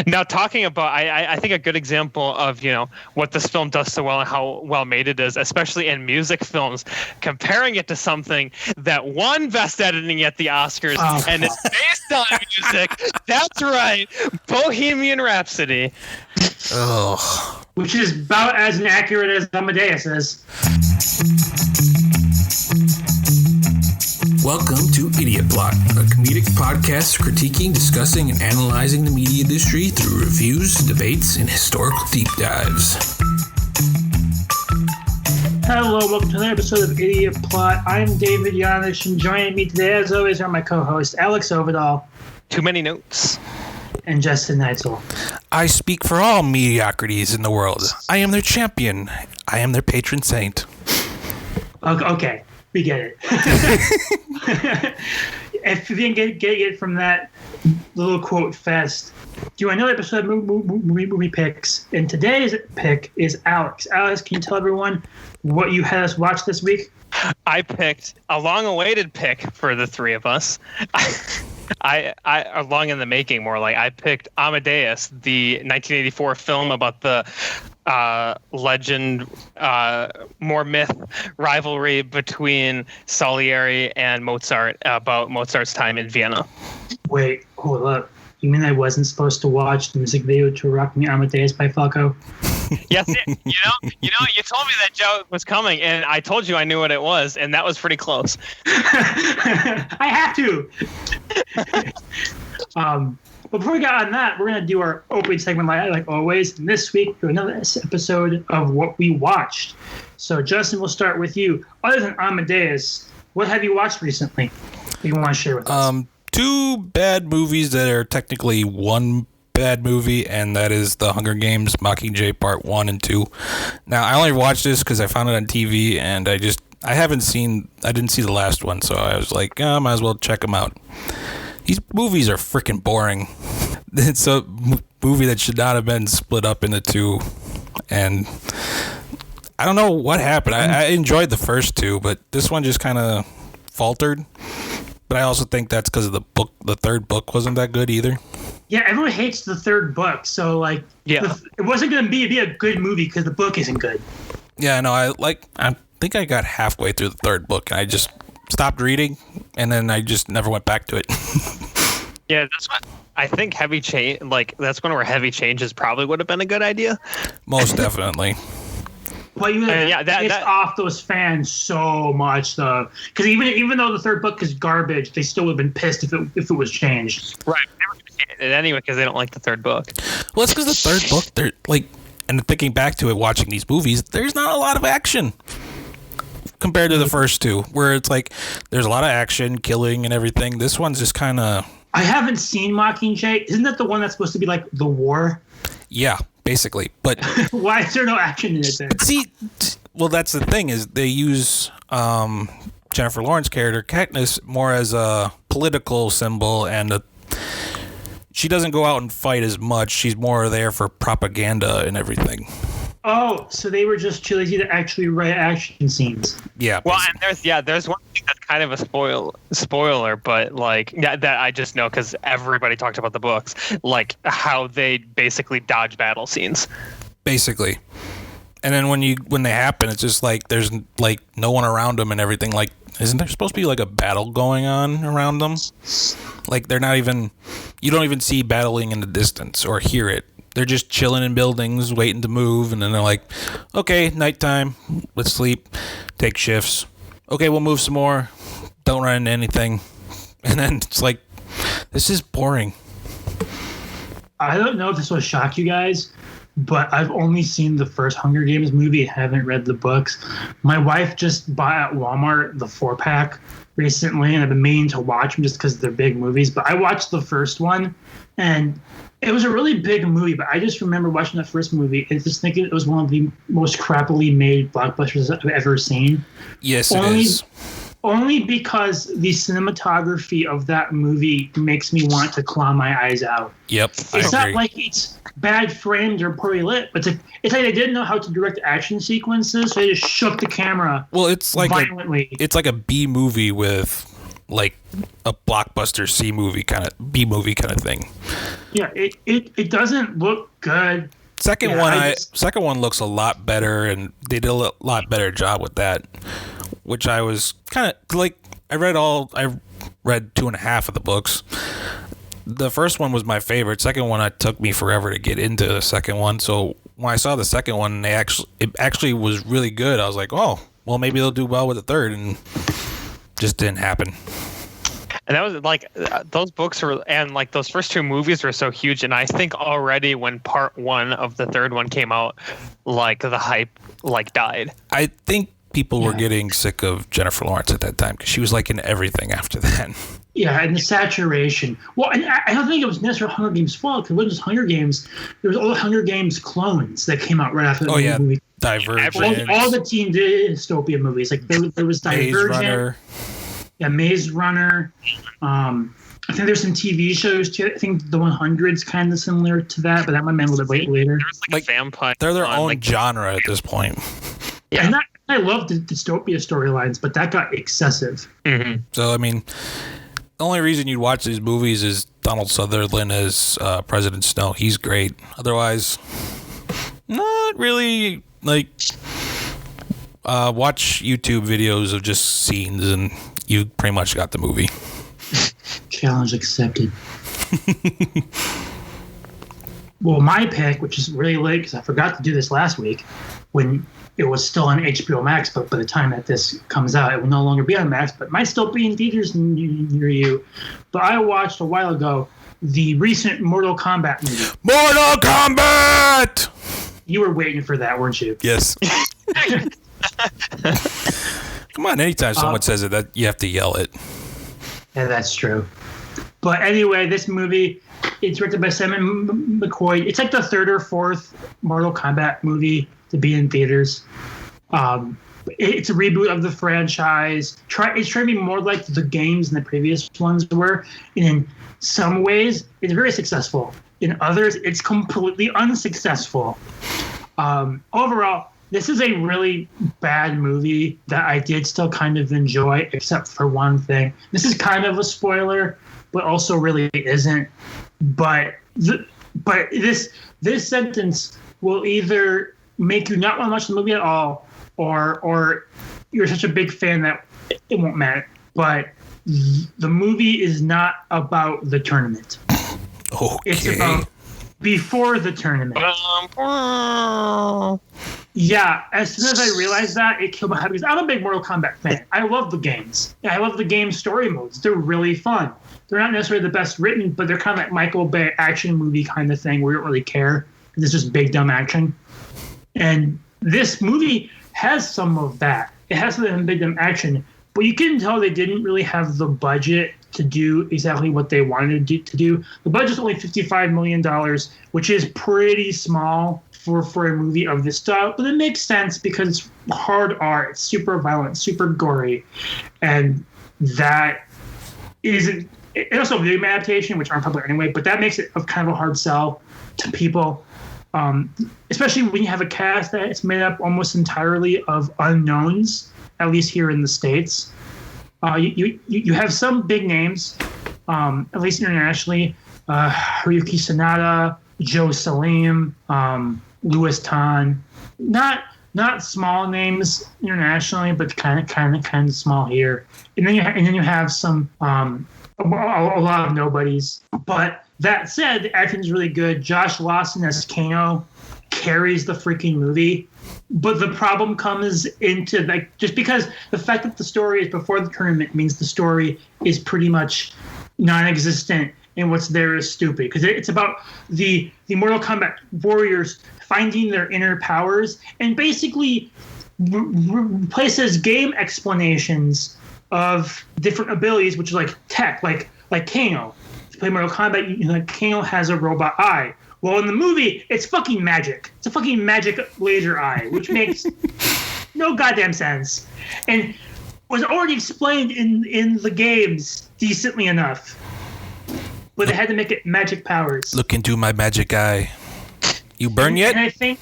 Now, talking about, I think a good example of, what this film does so well and how well made it is, especially in music films, comparing it to something that won Best Editing at the Oscars and is based on music. That's right. Bohemian Rhapsody. Oh. Which is about as inaccurate as Amadeus is. Welcome to Idiot Plot, a comedic podcast critiquing, discussing, and analyzing the media industry through reviews, debates, and historical deep dives. Hello, welcome to another episode of Idiot Plot. I'm David Yanish, and joining me today, as always, are my co-hosts Alex Overdahl. Too many notes. And Justin Neitzel. I speak for all mediocrities in the world. I am their champion. I am their patron saint. Okay. We get it. If you didn't get it from that little quote fest, do another episode of movie picks. And today's pick is Alex. Alex, can you tell everyone what you had us watch this week? I picked a long-awaited pick for the three of us. I long in the making, more like. I picked Amadeus, the 1984 film about the legend, more myth rivalry between Salieri and Mozart about Mozart's time in Vienna. Wait, hold up. You mean I wasn't supposed to watch the music video to Rock Me Amadeus by Falco? Yes, you told me that joke was coming, and I told you I knew what it was, and that was pretty close. I have to. But before we get on that, we're going to do our opening segment like always. And this week, do another episode of What We Watched. So, Justin, we'll start with you. Other than Amadeus, what have you watched recently that you want to share with us? Two bad movies that are technically one bad movie, and that is The Hunger Games Mockingjay Part 1 and 2. Now, I only watched this because I found it on TV, and I didn't see the last one, so I was like, I might as well check them out. These movies are freaking boring. It's a movie that should not have been split up into two, and I don't know what happened. I enjoyed the first two, but this one just kind of faltered. But I also think that's because of the book. The third book wasn't that good either. Yeah, everyone hates the third book, so it wasn't going to be a good movie because the book isn't good. Yeah, no, I think I got halfway through the third book and I just stopped reading, and then I just never went back to it. Yeah, that's what I think. Heavy change, that's one where heavy changes probably would have been a good idea. Most definitely. But you pissed off those fans so much, though, because even though the third book is garbage, they still would have been pissed if it was changed. Right. They were going to hate it anyway because they don't like the third book. Well, it's because the third book, they're and thinking back to it, watching these movies, there's not a lot of action compared to the first two, where it's like there's a lot of action, killing, and everything. This one's just kind of. I haven't seen Mockingjay. Isn't that the one that's supposed to be like the war? Yeah. Basically, but why is there no action in it then? See, well, that's the thing is they use Jennifer Lawrence's character Katniss more as a political symbol, and she doesn't go out and fight as much. She's more there for propaganda and everything. Oh, so they were just too lazy to actually write action scenes. Yeah. Well, basically. And there's one thing that's kind of a spoiler, but that I just know because everybody talked about the books, like how they basically dodge battle scenes. Basically. And then when they happen, it's just like there's like no one around them and everything. Like, isn't there supposed to be like a battle going on around them? Like they're not even. You don't even see battling in the distance or hear it. They're just chilling in buildings, waiting to move, and then they're like, okay, nighttime, let's sleep, take shifts. Okay, we'll move some more. Don't run into anything. And then it's like, this is boring. I don't know if this will shock you guys, but I've only seen the first Hunger Games movie. I haven't read the books. My wife just bought at Walmart the 4-pack recently, and I've been meaning to watch them just because they're big movies. But I watched the first one, and it was a really big movie, but I just remember watching that first movie and just thinking it was one of the most crappily made blockbusters I've ever seen. Yes, it is. Only because the cinematography of that movie makes me want to claw my eyes out. Yep, it's not like it's bad framed or poorly lit, but it's like they didn't know how to direct action sequences, so they just shook the camera. Well, it's like violently. it's like a B movie with like a blockbuster B movie kind of thing. Yeah, it doesn't look good. Second one looks a lot better, and they did a lot better job with that, which I was kind of like. I read 2.5 of the books. The first one was my favorite. Second one, it took me forever to get into the second one. So when I saw the second one, it actually was really good. I was like, oh, well, maybe they'll do well with the third, and just didn't happen. And that was like those books were, and like those first two movies were so huge. And I think already when part one of the third one came out, like the hype like died. I think people were getting sick of Jennifer Lawrence at that time because she was like in everything after that. Yeah, and the saturation. Well, and I don't think it was necessarily Hunger Games' fault because it wasn't just Hunger Games. There was all the Hunger Games clones that came out right after the movie. Divergent. All the teen dystopia movies. Like there was Divergent. Maze Runner. I think there's some TV shows too. I think the 100's kind of similar to that, but that might be a little bit later. There's like a vampire. They're their own genre at this point. Yeah, and I love the dystopia storylines, but that got excessive. Mm-hmm. So I mean, the only reason you'd watch these movies is Donald Sutherland as President Snow. He's great. Otherwise, not really. Like, watch YouTube videos of just scenes, and you pretty much got the movie. Challenge accepted. Well, my pick, which is really late because I forgot to do this last week when it was still on HBO Max, but by the time that this comes out, it will no longer be on Max, but might still be in theaters near you. But I watched a while ago the recent Mortal Kombat movie. Mortal Kombat! You were waiting for that, weren't you? Yes. Come on, anytime someone says it, that you have to yell it. Yeah, that's true. But anyway, this movie, it's directed by Simon McCoy. It's like the third or fourth Mortal Kombat movie to be in theaters. It's a reboot of the franchise. It's trying to be more like the games than the previous ones were. And in some ways, it's very successful. In others, it's completely unsuccessful. Overall, this is a really bad movie that I did still kind of enjoy, except for one thing. This is kind of a spoiler, but also really isn't. But this sentence will either make you not want to watch the movie at all, or you're such a big fan that it won't matter. But the movie is not about the tournament. Okay. It's about before the tournament. Yeah, as soon as I realized that, it killed my head because I'm a big Mortal Kombat fan. I love the games. I love the game story modes. They're really fun. They're not necessarily the best written, but they're kind of like Michael Bay action movie kind of thing where you don't really care. It's just big, dumb action. And this movie has some of that. It has some big, dumb action, but you can tell they didn't really have the budget to do exactly what they wanted to do. The budget's only $55 million, which is pretty small for a movie of this style, but it makes sense because it's hard art, it's super violent, super gory, and that isn't. It's also a video adaptation, which aren't popular anyway, but that makes it a kind of a hard sell to people, especially when you have a cast that is made up almost entirely of unknowns, at least here in the States. You have some big names, at least internationally, Haruki Sanada, Joe Salim, Louis Tan. Not small names internationally, but kind of small here. And then you have some a lot of nobodies. But that said, the acting is really good. Josh Lawson as Kano carries the freaking movie. But the problem comes into like just because the fact that the story is before the tournament means the story is pretty much non-existent and what's there is stupid because it's about the Mortal Kombat warriors finding their inner powers and basically replaces game explanations of different abilities, which is like tech, like Kano. If you play Mortal Kombat, Kano has a robot eye. Well, in the movie, it's fucking magic. It's a fucking magic laser eye, which makes no goddamn sense. And was already explained in the games decently enough. But they had to make it magic powers. Look into my magic eye. You burn yet? And I think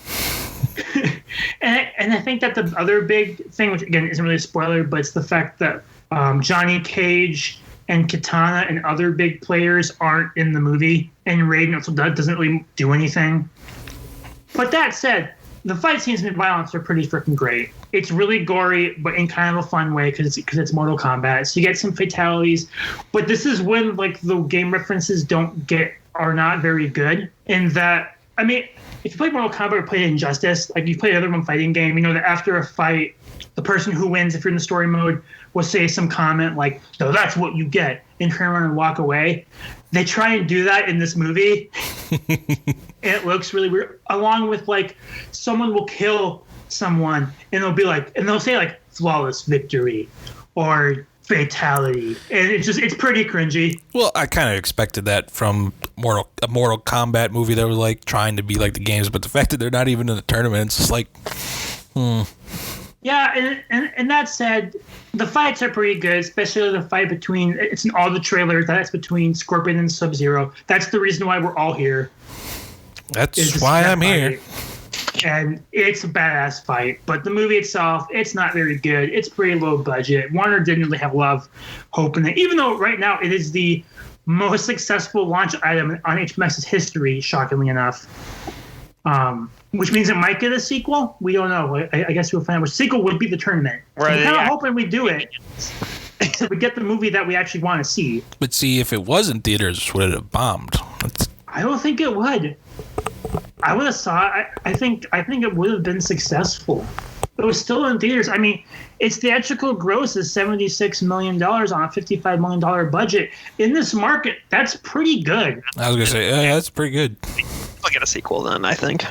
and I think that the other big thing, which again isn't really a spoiler, but it's the fact that Johnny Cage and Katana and other big players aren't in the movie, and Raiden also doesn't really do anything. But that said, the fight scenes and violence are pretty freaking great. It's really gory, but in kind of a fun way because it's Mortal Kombat. So you get some fatalities, but this is when like the game references are not very good. In that, I mean, if you play Mortal Kombat or play Injustice, like you play another one fighting game, you know that after a fight, the person who wins, if you're in the story mode, will say some comment like, "No, that's what you get," and turn around and walk away. They try and do that in this movie. And it looks really weird. Along with like someone will kill someone and they'll say like flawless victory or fatality. And it's pretty cringy. Well, I kind of expected that from a Mortal Kombat movie that was like trying to be like the games, but the fact that they're not even in the tournament, it's just like, Yeah, and that said, the fights are pretty good, especially the fight it's in all the trailers, that's between Scorpion and Sub-Zero. That's the reason why we're all here. That's why I'm here. And it's a badass fight, but the movie itself, it's not very good. It's pretty low budget. Warner didn't really have a lot of hope in it, even though right now it is the most successful launch item on HMX's history, shockingly enough. Which means it might get a sequel. We don't know. I guess we'll find out. Which sequel would be the tournament. So we're kind of hoping we do it. So we get the movie that we actually want to see. But see, if it was in theaters, would it have bombed? I don't think it would. I would have saw it. I think it would have been successful. It was still in theaters. I mean, its theatrical gross is $76 million on a $55 million budget. In this market, that's pretty good. I was going to say, yeah, that's pretty good. I'll get a sequel then, I think.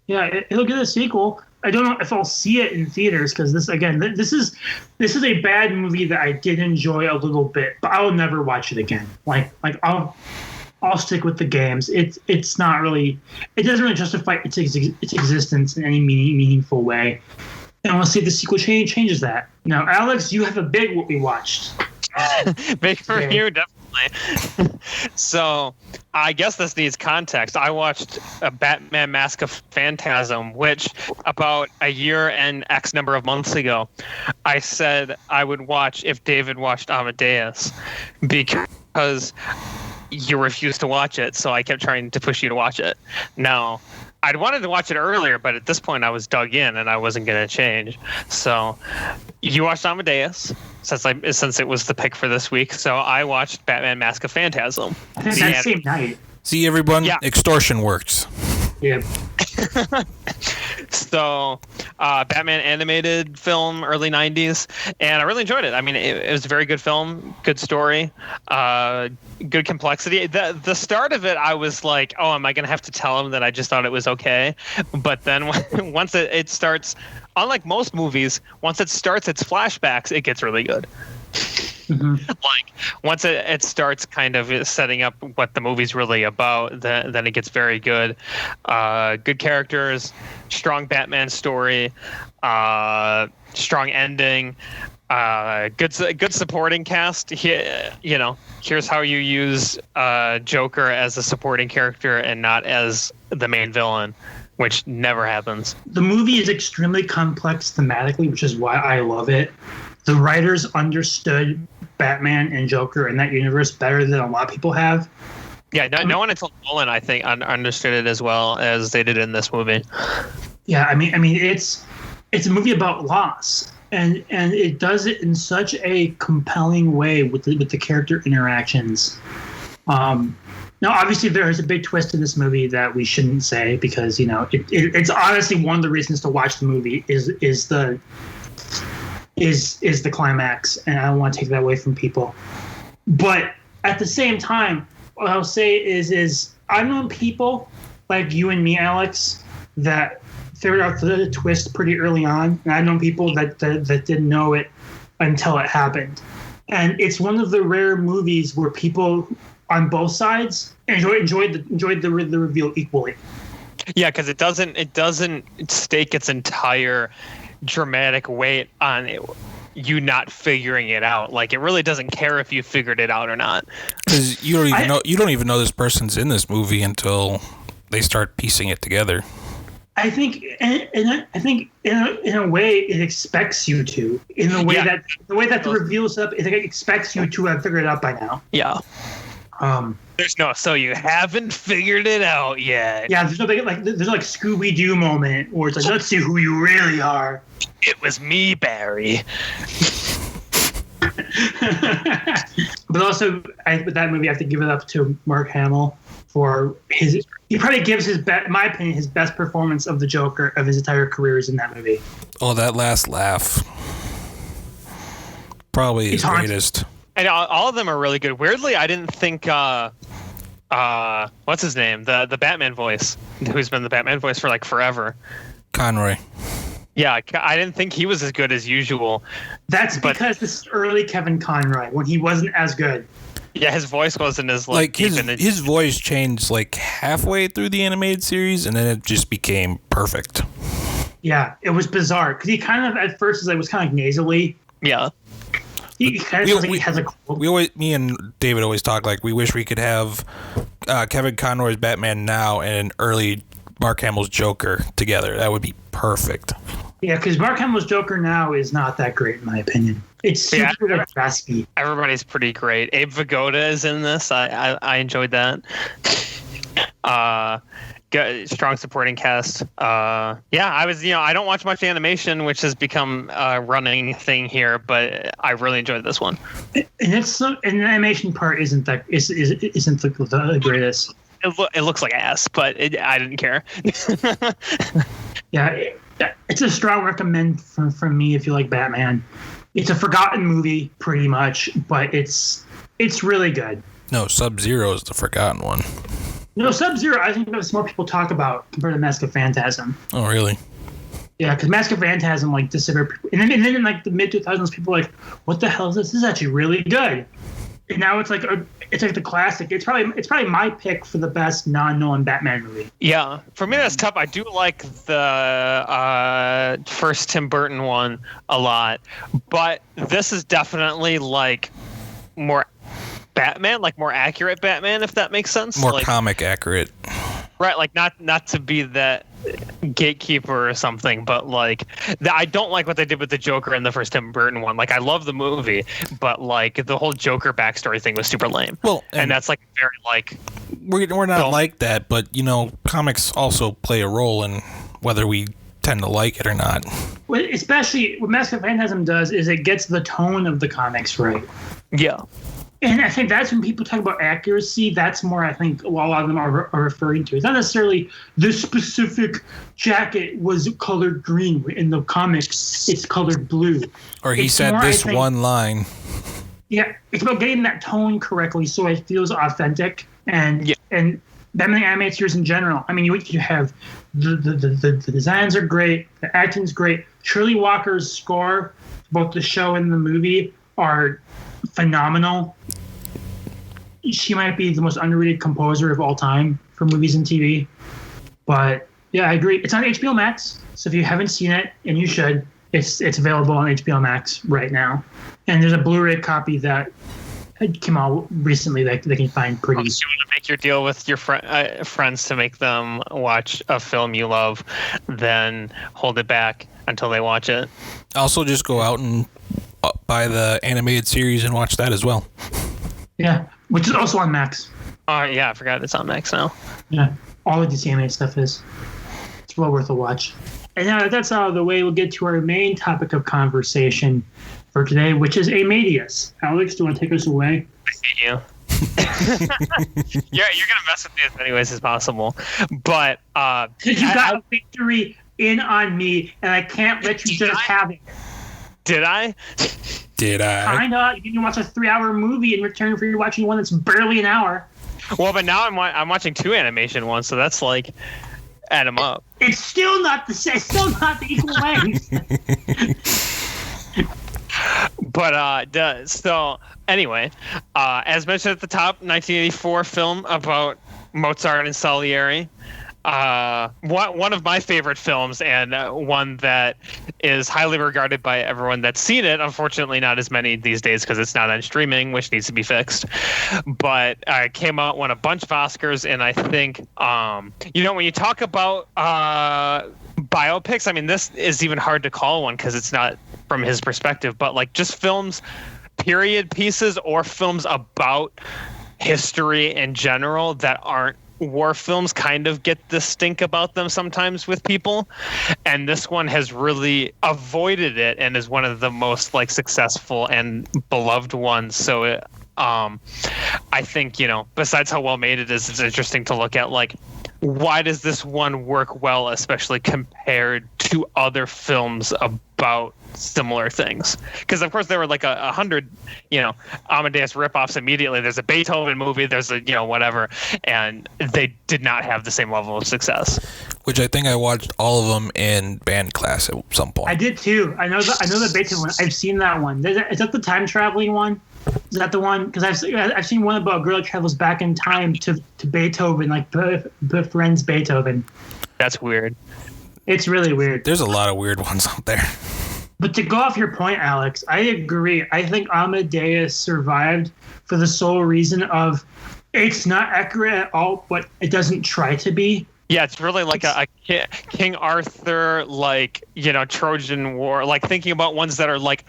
Yeah, it'll get a sequel. I don't know if I'll see it in theaters because this is a bad movie that I did enjoy a little bit, but I will never watch it again. Like I'll stick with the games. It's not really, it doesn't really justify its existence in any meaningful way. And we'll see if the sequel changes that. Now, Alex, you have a big what we watched. Big for you, definitely. So, I guess this needs context. I watched a Batman Mask of Phantasm, which about a year and X number of months ago, I said I would watch if David watched Amadeus, because you refused to watch it, so I kept trying to push you to watch it. Now, I'd wanted to watch it earlier, but at this point I was dug in and I wasn't going to change. So you watched Amadeus since it was the pick for this week. So I watched Batman Mask of Phantasm. I think that same night. See, everyone, extortion works. Yeah. So, Batman animated film, early 90s, and I really enjoyed it. I mean, it was a very good film, good story, good complexity. The start of it, I was like, oh, am I going to have to tell him that I just thought it was okay? But then once it starts, unlike most movies, once it starts its flashbacks, it gets really good. Mm-hmm. Like once it starts kind of setting up what the movie's really about, then it gets very good. Good characters, strong Batman story, strong ending, good supporting cast. Here's how you use Joker as a supporting character and not as the main villain, which never happens. The movie is extremely complex thematically, which is why I love it. The writers understood Batman and Joker in that universe better than a lot of people have. Yeah, no one until Nolan, I think, understood it as well as they did in this movie. Yeah, I mean, it's a movie about loss, and it does it in such a compelling way with the character interactions. Now, obviously, there is a big twist in this movie that we shouldn't say because it's honestly one of the reasons to watch the movie is the climax, and I don't want to take that away from people. But at the same time, what I'll say is I've known people like you and me, Alex, that figured out the twist pretty early on, and I've known people that didn't know it until it happened. And it's one of the rare movies where people on both sides enjoyed the reveal equally. Yeah, because it doesn't stake its entire dramatic weight on it, you not figuring it out. Like, it really doesn't care if you figured it out or not. Because you don't even know this person's in this movie until they start piecing it together. I think, in a way, it expects you to. In the way that the reveals up, it expects you to have figured it out by now. Yeah. There's no, so you haven't figured it out yet. Yeah, there's no Scooby Doo moment where it's like, let's see who you really are. It was me, Barry. But also, with that movie, I have to give it up to Mark Hamill for his. He probably gives in my opinion, his best performance of the Joker of his entire career is in that movie. Oh, that last laugh, probably his greatest. And all of them are really good. Weirdly, I didn't think what's his name, the Batman voice, who's been the Batman voice for like forever, Conroy. Yeah, I didn't think he was as good as usual. That's because this is early Kevin Conroy when he wasn't as good. Yeah, his voice wasn't as his voice changed like halfway through the animated series, and then it just became perfect. Yeah, it was bizarre because he kind of at first was kind of nasally. Yeah. He kind of sounds like he has a cold. Me and David always talk like we wish we could have Kevin Conroy's Batman now and an early Mark Hamill's Joker together. That would be perfect. Yeah, because Mark Hamill's Joker now is not that great in my opinion. It's super raspy. Everybody's pretty great. Abe Vigoda is in this. I enjoyed that. Strong supporting cast. I don't watch much animation, which has become a running thing here, but I really enjoyed this one. And the animation part isn't the greatest. It looks like ass, but I didn't care. Yeah, it's a strong recommend from me if you like Batman. It's a forgotten movie, pretty much, but it's really good. No, Sub-Zero is the forgotten one. No, Sub-Zero, I think that's more people talk about compared to Mask of Phantasm. Oh, really? Yeah, because Mask of Phantasm disappeared, and then in like the mid 2000s, people were like, "What the hell is this? This is actually really good." And now it's like the classic. It's probably my pick for the best non-Nolan Batman movie. Yeah, for me that's tough. I do like the first Tim Burton one a lot, but this is definitely like more Batman, like more accurate Batman, if that makes sense. More comic accurate. Right, like not to be that gatekeeper or something, but like I don't like what they did with the Joker in the first Tim Burton one. Like I love the movie, but like the whole Joker backstory thing was super lame. Well, and that's like very like we're not like that, but comics also play a role in whether we tend to like it or not. Well, especially what Mask of Phantasm does is it gets the tone of the comics right. Yeah. And I think that's when people talk about accuracy. That's more, I think, what a lot of them are referring to. It's not necessarily this specific jacket was colored green. In the comics, it's colored blue. Or he said this one line. Yeah, it's about getting that tone correctly so it feels authentic. And Batman animated series in general. I mean, you have the designs are great. The acting's great. Shirley Walker's score, both the show and the movie, are phenomenal. She might be the most underrated composer of all time for movies and TV. But yeah, I agree. It's on HBO Max, so if you haven't seen it, and you should, it's available on HBO Max right now. And there's a Blu-ray copy that came out recently that they can find pretty. So you want to make your deal with your friends to make them watch a film you love, then hold it back until they watch it. Also, just go out and buy the animated series and watch that as well. Yeah, which is also on Max. Yeah, I forgot it's on Max now. Yeah, all of the animated stuff is. It's well worth a watch. And now that that's out of the way, we'll get to our main topic of conversation for today, which is Amadeus. Alex, do you want to take us away? I hate you. You're gonna mess with me as many ways as possible, but you got a victory in on me, and I can't let you just have it. Did I? Kinda. You can watch a 3-hour movie in return for you watching one that's barely an hour. Well, but now I'm watching 2 animation ones, so that's like add them up. It's still not the same. Still not the equal length. But so anyway, as mentioned at the top, 1984 film about Mozart and Salieri. one of my favorite films, and one that is highly regarded by everyone that's seen it. Unfortunately, not as many these days because it's not on streaming, which needs to be fixed. But it came out, won a bunch of Oscars, and I think when you talk about biopics, I mean, this is even hard to call one because it's not from his perspective, but like just films, period pieces, or films about history in general that aren't war films kind of get this stink about them sometimes with people, and this one has really avoided it and is one of the most like successful and beloved ones. So I think, besides how well made it is, it's interesting to look at like, why does this one work well, especially compared to other films about similar things? Because of course there were like 100 Amadeus ripoffs immediately. There's a Beethoven movie, there's a whatever, and they did not have the same level of success. Which I think I watched all of them in band class at some point. I did too. I know the Beethoven one. I've seen that one. Is that the time traveling one? Is that the one? Because I've seen one about a girl that travels back in time to Beethoven, like befriends Beethoven. That's weird. It's really weird. There's a lot of weird ones out there. But to go off your point, Alex, I agree. I think Amadeus survived for the sole reason of it's not accurate at all, but it doesn't try to be. Yeah, it's really like a King Arthur, like, Trojan War, like thinking about ones that are like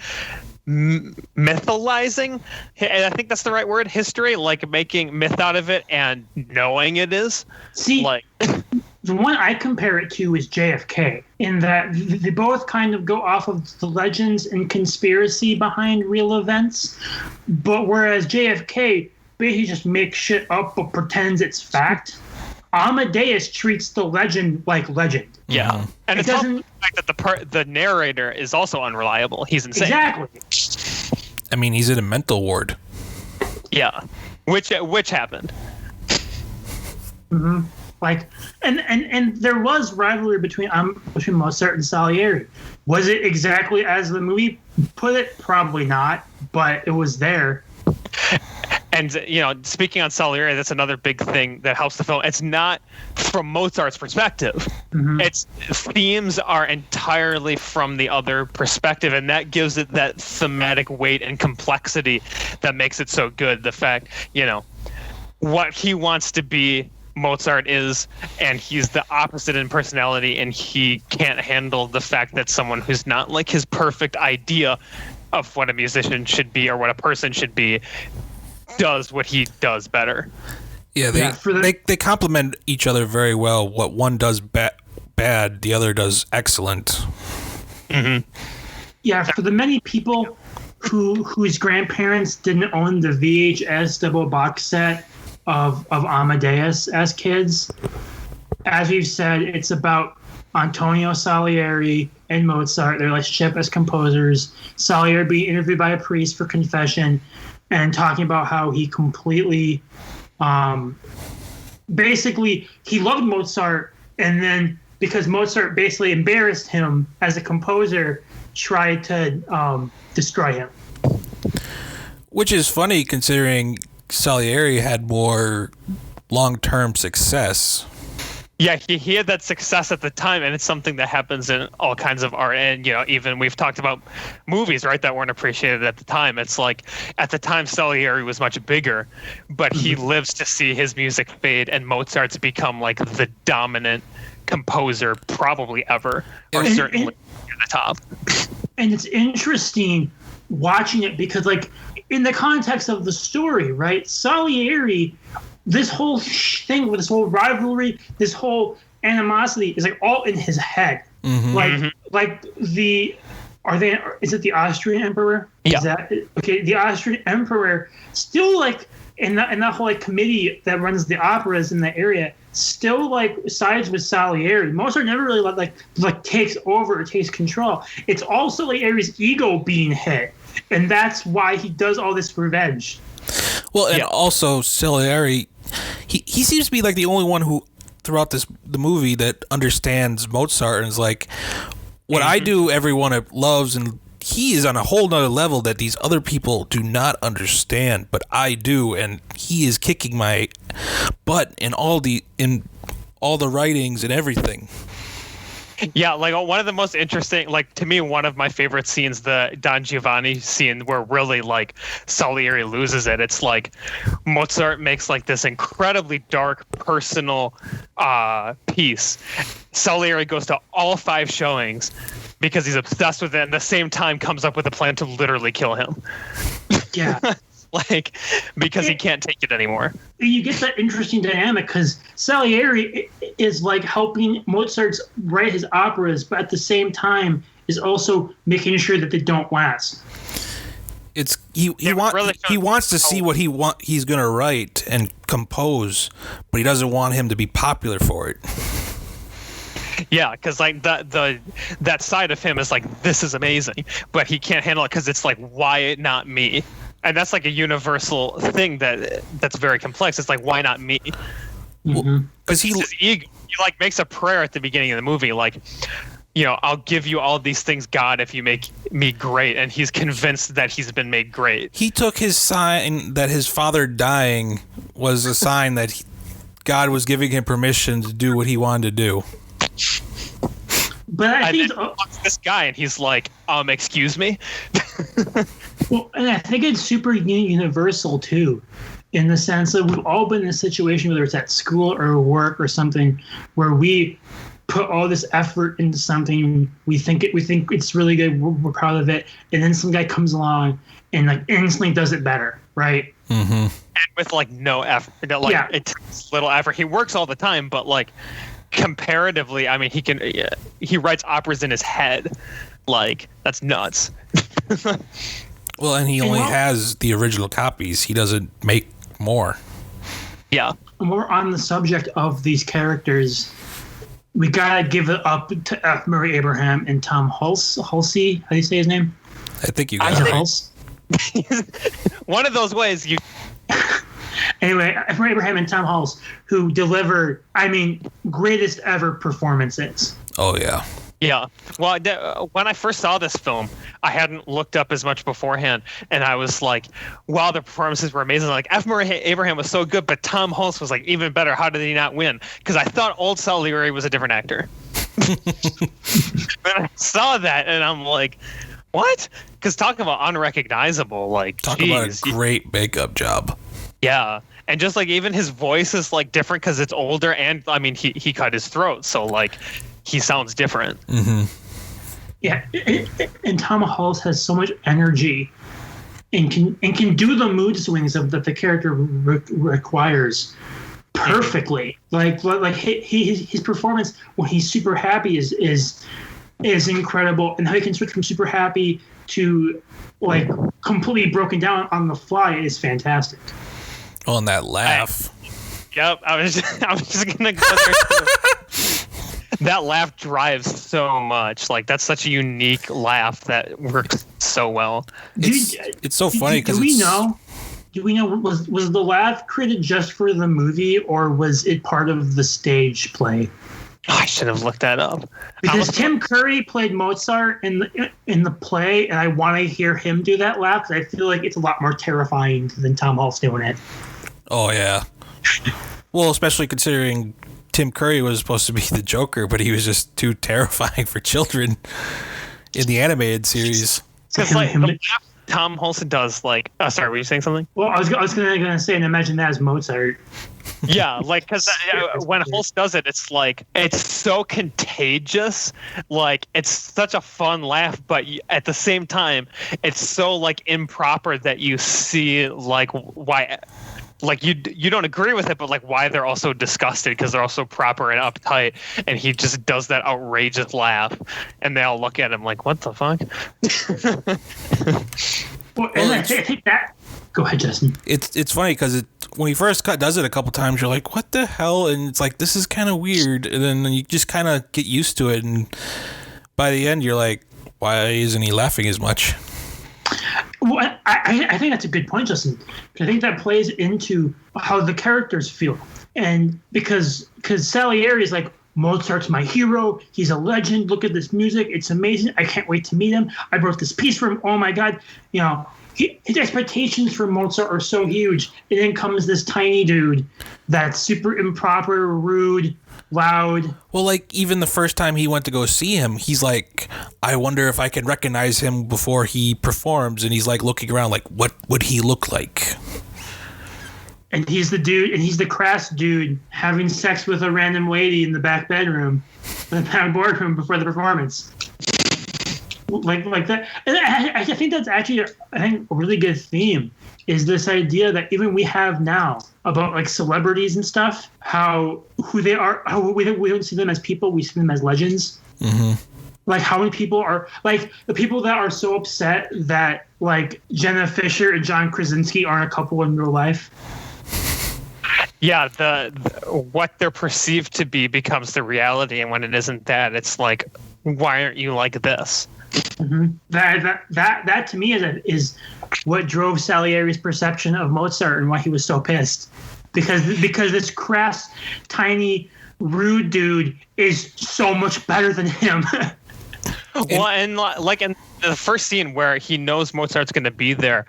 mytholizing, and I think that's the right word, history, like making myth out of it and knowing it is. See, like the one I compare it to is JFK, in that they both kind of go off of the legends and conspiracy behind real events, but whereas JFK basically just makes shit up but pretends it's fact, Amadeus treats the legend like legend. Yeah, and it's also the fact that the narrator is also unreliable. He's insane. Exactly. I mean, he's in a mental ward. Yeah, which happened. Mm-hmm. Like, and there was rivalry between Mozart and Salieri. Was it exactly as the movie put it? Probably not, but it was there. And, speaking on Salieri, that's another big thing that helps the film. It's not from Mozart's perspective. Mm-hmm. Its themes are entirely from the other perspective, and that gives it that thematic weight and complexity that makes it so good. The fact, what he wants to be, Mozart is, and he's the opposite in personality, and he can't handle the fact that someone who's not like his perfect idea of what a musician should be or what a person should be does what he does better. Yeah, they complement each other very well. What one does bad, the other does excellent. Mm-hmm. Yeah, for the many people whose grandparents didn't own the VHS double box set of Amadeus as kids, as we've said, it's about Antonio Salieri and Mozart, their relationship as composers. Salieri being interviewed by a priest for confession and talking about how he completely, basically, he loved Mozart, and then because Mozart basically embarrassed him as a composer, tried to destroy him. Which is funny considering Salieri had more long-term success. Yeah, he had that success at the time, and it's something that happens in all kinds of art. And, even we've talked about movies, right, that weren't appreciated at the time. It's like, at the time, Salieri was much bigger, but he lives to see his music fade, and Mozart's become, like, the dominant composer probably ever, or certainly at the top. And it's interesting watching it because, like, in the context of the story, right, Salieri, this whole thing with this whole rivalry, this whole animosity is like all in his head. Mm-hmm. Is it the Austrian emperor? Yeah. Is that okay? The Austrian emperor still like in that whole like committee that runs the operas in the area still like sides with Salieri. Mozart never really like takes over or takes control. It's all Salieri's ego being hit, and that's why he does all this revenge. Well, and also Salieri, he seems to be like the only one who throughout the movie that understands Mozart and is like, what I do, everyone loves, and he is on a whole nother level that these other people do not understand, but I do, and he is kicking my butt in all all the writings and everything. Yeah, like one of the most interesting, like to me, one of my favorite scenes, the Don Giovanni scene, where really like Salieri loses it. It's like Mozart makes like this incredibly dark personal piece. Salieri goes to all 5 showings because he's obsessed with it, and at the same time comes up with a plan to literally kill him. Yeah. Like, because he can't take it anymore. You get that interesting dynamic because Salieri is like helping Mozart write his operas, but at the same time is also making sure that they don't last. It's he wants to see what he's going to write and compose, but he doesn't want him to be popular for it. Yeah, because like that side of him is like, this is amazing, but he can't handle it because it's like, why not me? And that's like a universal thing that's very complex. It's like, why not me? Because his ego, he like makes a prayer at the beginning of the movie, like, you know, I'll give you all these things, God, if you make me great. And he's convinced that he's been made great. He took his sign that his father dying was a sign that God was giving him permission to do what he wanted to do. But I think this guy, and he's like, excuse me. Well, and I think it's super universal too, in the sense that we've all been in a situation, whether it's at school or work or something, where we put all this effort into something. We think it's really good. We're proud of it, and then some guy comes along and like instantly does it better, right? Mm-hmm. And with like no effort, it takes little effort. He works all the time, but like comparatively, I mean, he writes operas in his head. Like, that's nuts. Well, and he only has the original copies. He doesn't make more. Yeah. More on the subject of these characters, we gotta give it up to F. Murray Abraham and Tom Hulsey. How do you say his name? I think you got it. One of those ways you. Anyway, F. Murray Abraham and Tom Hulse, who deliver, I mean, greatest ever performances. Oh yeah. Yeah. Well, when I first saw this film, I hadn't looked up as much beforehand, and I was like, wow, the performances were amazing. Like, F. Murray Abraham was so good, but Tom Hulse was like even better. How did he not win? Because I thought old Salieri was a different actor. Then I saw that, and I'm like, what? Because talk about unrecognizable, like, talk about a great makeup job. Yeah. And just like even his voice is like different because it's older, and I mean he cut his throat, so like he sounds different. Mm-hmm. Yeah, and Tom Hulse has so much energy, and can do the mood swings that the character requires perfectly. Like his performance when he's super happy is incredible, and how he can switch from super happy to like completely broken down on the fly is fantastic. Oh, and that laugh. Yep, I was just gonna go there too. That laugh drives so much. Like, that's such a unique laugh that works so well. It's so funny because do we know was the laugh created just for the movie, or was it part of the stage play? Oh, I should have looked that up. Because Tim Curry played Mozart in the play, and I want to hear him do that laugh because I feel like it's a lot more terrifying than Tom Hulse doing it. Oh yeah. Well, especially considering Tim Curry was supposed to be the Joker, but he was just too terrifying for children in the animated series. Because like the laugh Tom Hulse does, like, sorry, were you saying something? Well, I was gonna say, and imagine that as Mozart. Yeah, like, because when Hulse does it, it's like, it's so contagious. Like, it's such a fun laugh, but at the same time, it's so like improper that you see like why. Like, you don't agree with it, but like why they're also disgusted because they're all so proper and uptight, and he just does that outrageous laugh, and they all look at him like, what the fuck? I think that. Go ahead, Justin. It's funny because when he first does it a couple times, you're like, what the hell? And it's like, this is kind of weird, and then you just kind of get used to it, and by the end, you're like, why isn't he laughing as much? Well, I think that's a good point, Justin. I think that plays into how the characters feel, and because Salieri is like, Mozart's my hero. He's a legend. Look at this music. It's amazing. I can't wait to meet him. I wrote this piece for him. Oh my God. You know, his expectations for Mozart are so huge. And then comes this tiny dude that's super improper, rude, loud. Well, like, even the first time he went to go see him, he's like, I wonder if I can recognize him before he performs. And he's like looking around like, what would he look like? And he's the dude, and he's the crass dude having sex with a random lady in the back bedroom, in the boardroom before the performance. Like that. And I think that's actually, a really good theme, is this idea that even we have now about like celebrities and stuff, who they are, how we don't see them as people, we see them as legends. Mm-hmm. Like how many people are, like the people that are so upset that like Jenna Fisher and John Krasinski aren't a couple in real life. Yeah, the what they're perceived to be becomes the reality, and when it isn't that, it's like, why aren't you like this? Mm-hmm. That to me is what drove Salieri's perception of Mozart and why he was so pissed, because this crass, tiny, rude dude is so much better than him. Well, and like in the first scene where he knows Mozart's going to be there,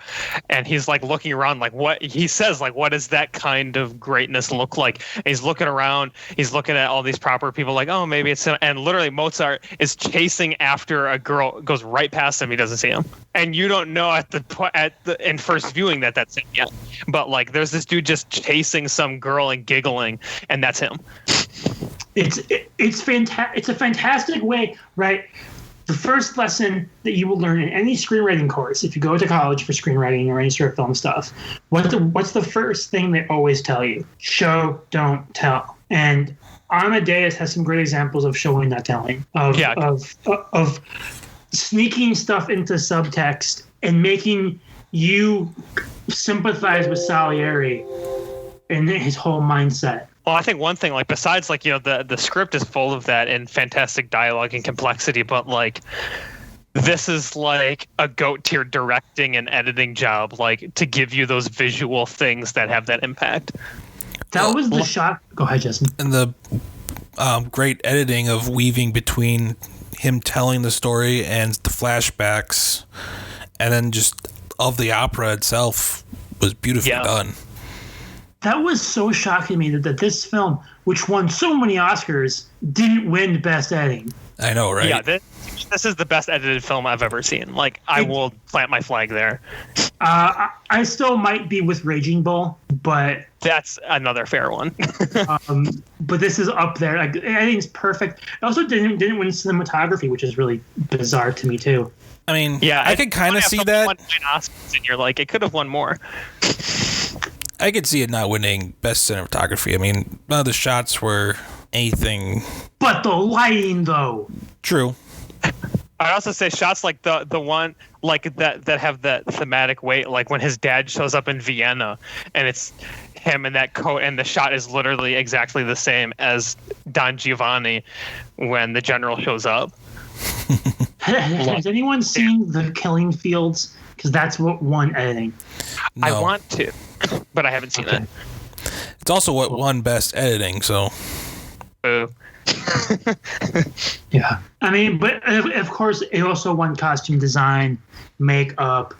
and he's like looking around, like what he says, like what does that kind of greatness look like? And he's looking around, he's looking at all these proper people, like, oh, maybe it's him. And literally Mozart is chasing after a girl, goes right past him, he doesn't see him, and you don't know in first viewing that that's him yet. But like there's this dude just chasing some girl and giggling, and that's him. It's fantastic. It's a fantastic way, right? The first lesson that you will learn in any screenwriting course, if you go to college for screenwriting or any sort of film stuff, what's the first thing they always tell you? Show, don't tell. And Amadeus has some great examples of showing, not telling, of sneaking stuff into subtext and making you sympathize with Salieri and his whole mindset. Well, I think one thing, like besides like, the script is full of that and fantastic dialogue and complexity, but like this is like a GOAT tier directing and editing job, like to give you those visual things that have that impact. That was the shot. Go ahead, Justin. And the great editing of weaving between him telling the story and the flashbacks, and then just of the opera itself was beautifully done. That was so shocking to me that this film, which won so many Oscars, didn't win Best Editing. I know, right? Yeah, this is the best edited film I've ever seen. Like, I will plant my flag there. I still might be with Raging Bull, but that's another fair one. But this is up there. Like, editing's perfect. It also didn't win cinematography, which is really bizarre to me too. I mean, yeah, I could kind of see that. Won 9 Oscars and you're like, it could have won more. I could see it not winning Best Cinematography. I mean, none of the shots were anything. But the lighting, though. True. I'd also say shots like the one like that have that thematic weight, like when his dad shows up in Vienna and it's him in that coat, and the shot is literally exactly the same as Don Giovanni when the general shows up. Has anyone seen The Killing Fields? Because that's what won editing. No. I want to, but I haven't seen it. It's also what won Best Editing, so. Boo. Yeah. I mean, but of course, it also won costume design, makeup,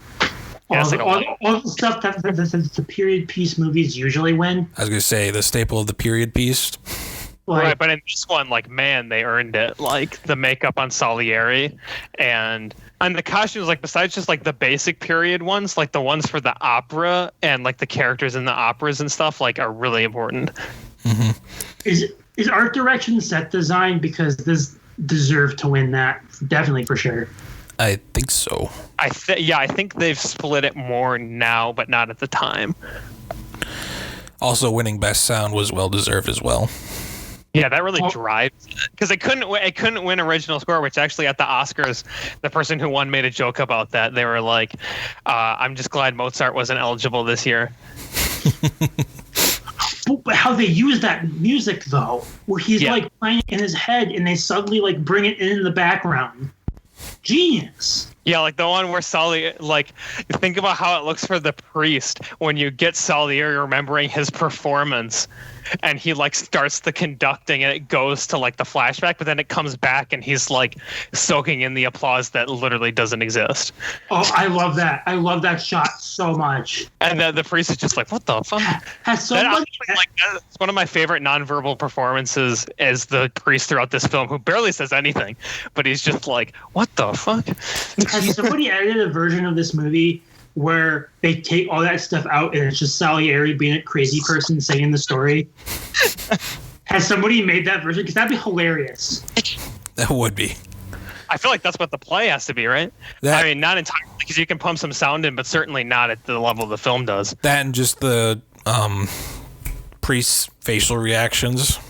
all the stuff that the period piece movies usually win. I was going to say, the staple of the period piece. Right, but in this one, like, man, they earned it. Like, the makeup on Salieri and the costumes, like, besides just, like, the basic period ones, like, the ones for the opera and, like, the characters in the operas and stuff, like, are really important. Mm-hmm. Is art direction set design? Because this deserved to win that, definitely, for sure. I think so. I think they've split it more now, but not at the time. Also, winning Best Sound was well-deserved as well. Yeah, that really drives it, because it couldn't win original score, which actually at the Oscars, the person who won made a joke about that. They were like, "I'm just glad Mozart wasn't eligible this year." But how they use that music though, where he's like playing in his head, and they suddenly like bring it in the background. Genius. Yeah, like the one where Salieri, like, think about how it looks for the priest when you get Salieri remembering his performance. and he like starts the conducting and it goes to like the flashback, but then it comes back and he's like soaking in the applause that literally doesn't exist. Oh, I love that. I love that shot so much. And the priest is just like, what the fuck? Has so That much. honestly, like, that's one of my favorite nonverbal performances as the priest throughout this film, who barely says anything, but he's just like, what the fuck? Has somebody edited a version of this movie where they take all that stuff out and it's just Salieri being a crazy person saying the story? Has somebody made that version? Because that'd be hilarious. That would be. I feel like that's what the play has to be, right? I mean, not entirely, because you can pump some sound in, but certainly not at the level the film does. That and just the priest's facial reactions.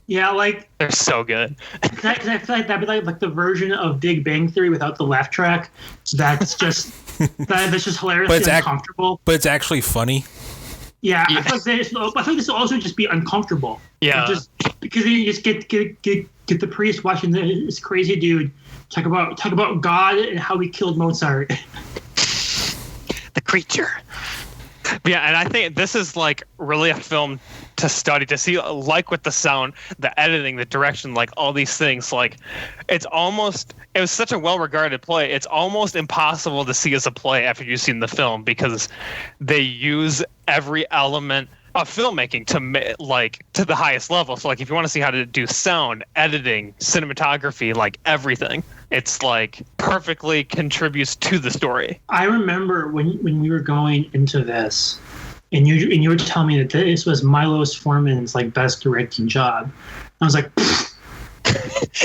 Yeah, like They're so good. because I feel like that'd be like the version of Big Bang Theory without the laugh track. That's just that's just hilariously uncomfortable. But it's actually funny. Yeah, I feel like this will also just be uncomfortable. Yeah. Just because you just get the priest watching this crazy dude talk about God and how he killed Mozart. The creature. Yeah, and I think this is like really a film to study, to see, like with the sound, the editing, the direction, like all these things. Like it was such a well-regarded play. It's almost impossible to see as a play after you've seen the film, because they use every element of filmmaking to the highest level. So like if you want to see how to do sound, editing, cinematography, like everything, it's like perfectly contributes to the story. I remember when we were going into this, and you were telling me that this was Milos Forman's like best directing job. I was like,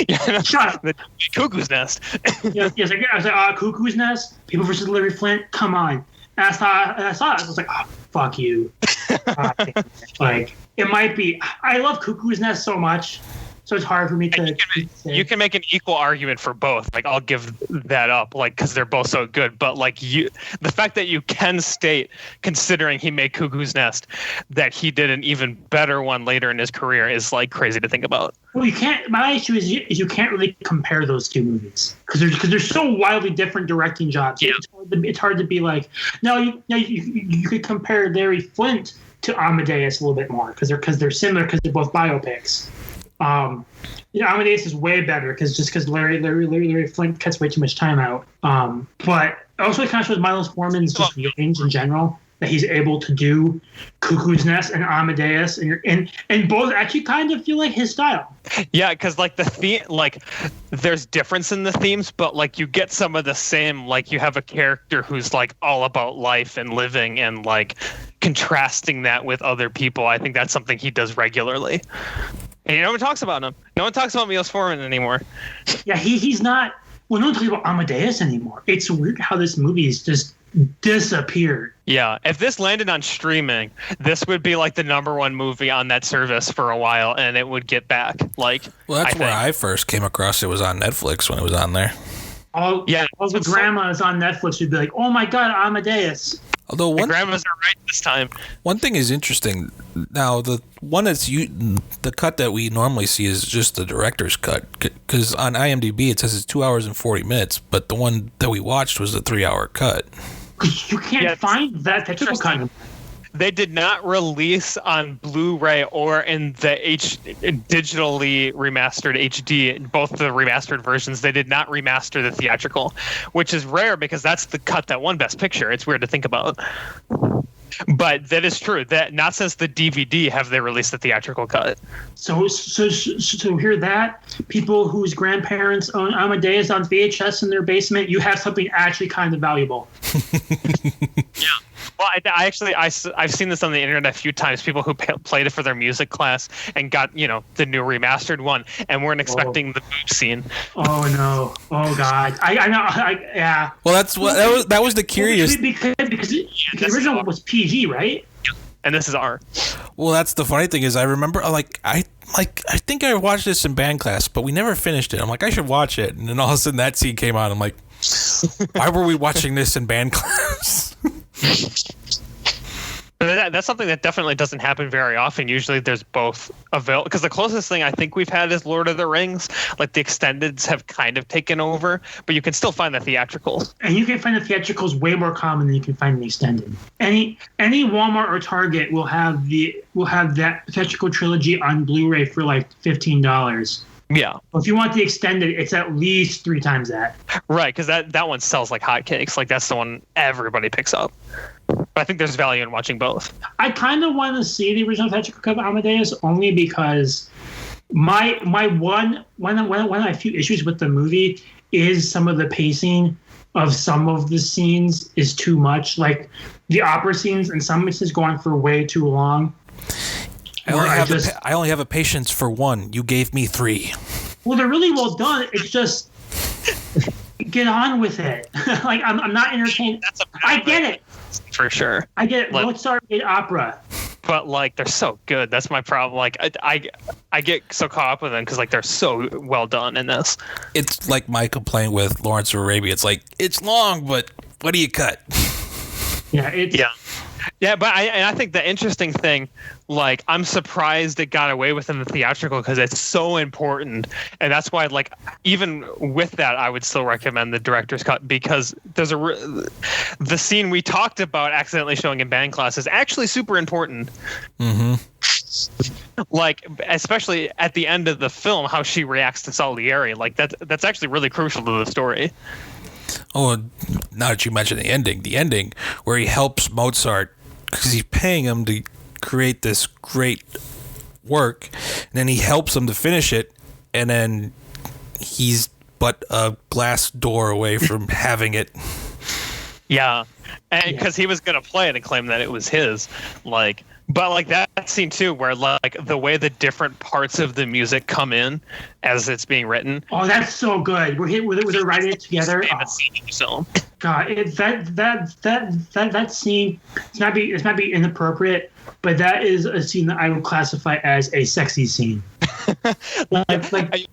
Yeah, shut up. The Cuckoo's Nest. Yes, I was like, Cuckoo's Nest, People versus Larry Flint, come on. And I saw it. I was like, oh, fuck you. Like, it might be. I love Cuckoo's Nest so much, so it's hard for me to. You can make an equal argument for both. Like, I'll give that up, like, because they're both so good. But like the fact that you can state, considering he made Cuckoo's Nest, that he did an even better one later in his career is like crazy to think about. Well, you can't. My issue is you can't really compare those two movies because they're so wildly different directing jobs. Yeah. It's hard to be like, no, you could compare Larry Flint to Amadeus a little bit more because they're similar because they're both biopics. Amadeus is way better because Larry Flint cuts way too much time out. But also it kind of shows Milos Forman's just range in general, that he's able to do Cuckoo's Nest and Amadeus, and both actually kind of feel like his style. Yeah, because like the theme, like there's difference in the themes, but like you get some of the same. Like you have a character who's like all about life and living, and like contrasting that with other people. I think that's something he does regularly. And no one talks about him. No one talks about Milos Forman anymore. Yeah, he's not. Well, no one talks about Amadeus anymore. It's weird how this movie is just disappeared. Yeah, if this landed on streaming, this would be like the #1 movie on that service for a while, and it would get back. Like, well, that's where I first came across it. Was on Netflix when it was on there. All the grandmas on Netflix would be like, "Oh my God, Amadeus!" Although the grandmas are right this time. One thing is interesting. Now, the one the cut that we normally see is just the director's cut, because on IMDb it says it's 2 hours and 40 minutes, but the one that we watched was a 3-hour cut. You can't find that technical kind of. They did not release on Blu-ray or in the digitally remastered HD, both the remastered versions. They did not remaster the theatrical, which is rare because that's the cut that won Best Picture. It's weird to think about. But that is true. That not since the DVD have they released the theatrical cut. So hear that? People whose grandparents own Amadeus on VHS in their basement, you have something actually kind of valuable. Yeah. Well, I've seen this on the internet a few times. People who played it for their music class and got the new remastered one and weren't expecting the boob scene. Oh no! Oh God! I know. Yeah. Well, that was the curious because the original was PG, right? Yeah. And this is R. Well, that's the funny thing is I remember I think I watched this in band class, but we never finished it. I'm like, I should watch it, and then all of a sudden that scene came on. I'm like, why were we watching this in band class? But that's something that definitely doesn't happen very often. Usually there's both available, because the closest thing I think we've had is Lord of the Rings. Like the extendeds have kind of taken over, but you can still find the theatricals. And you can find the theatricals way more common than you can find the extended. Any Walmart or Target will have that theatrical trilogy on Blu-ray for like $15. Yeah. If you want the extended, it's at least 3 times that. Right, because that one sells like hotcakes. Like that's the one everybody picks up. But I think there's value in watching both. I kind of want to see the original theatrical cut of Amadeus only because one of my few issues with the movie is some of the pacing of some of the scenes is too much. Like the opera scenes and some scenes go on for way too long. I only have a patience for 1. You gave me 3. Well, they're really well done. It's just get on with it. Like I'm not entertained. I get it. For sure. I get it. Like, Mozart made opera. But like they're so good. That's my problem. Like I get so caught up with them because like they're so well done in this. It's like my complaint with Lawrence of Arabia. It's like it's long, but what do you cut? Yeah, but I think the interesting thing, like, I'm surprised it got away with in the theatrical because it's so important, and that's why, like, even with that, I would still recommend the director's cut because there's the scene we talked about accidentally showing in band class is actually super important. Mm-hmm. Like, especially at the end of the film, how she reacts to Salieri, like that's actually really crucial to the story. Oh, now that you mention the ending where he helps Mozart because he's paying him to create this great work, and then he helps him to finish it, and then he's but a glass door away from having it. Yeah, and because he was gonna play it and claim that it was his, like. But like that scene too, where like the way the different parts of the music come in as it's being written. Oh, that's so good. Where they're writing it together. So, God, that scene. It's might be inappropriate, but that is a scene that I would classify as a sexy scene. I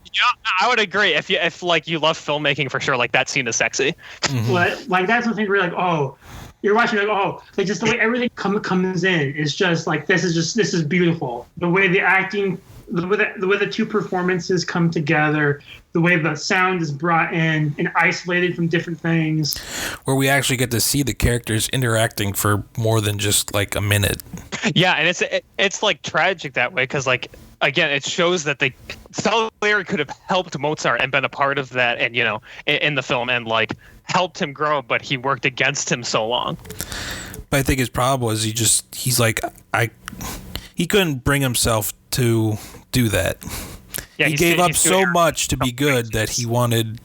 would agree. If you love filmmaking for sure, like that scene is sexy. Mm-hmm. Like that's something where like, oh. You're watching like just the way everything comes in is just like this is beautiful. The way the acting, the way the two performances come together, the way the sound is brought in and isolated from different things. Where we actually get to see the characters interacting for more than just like a minute. Yeah, and it's like tragic that way because like again it shows that Salieri could have helped Mozart and been a part of that, and you know in the film and like. Helped him grow, but he worked against him so long. But I think his problem was he's like he couldn't bring himself to do that. Yeah, he gave up so much to be good that he wanted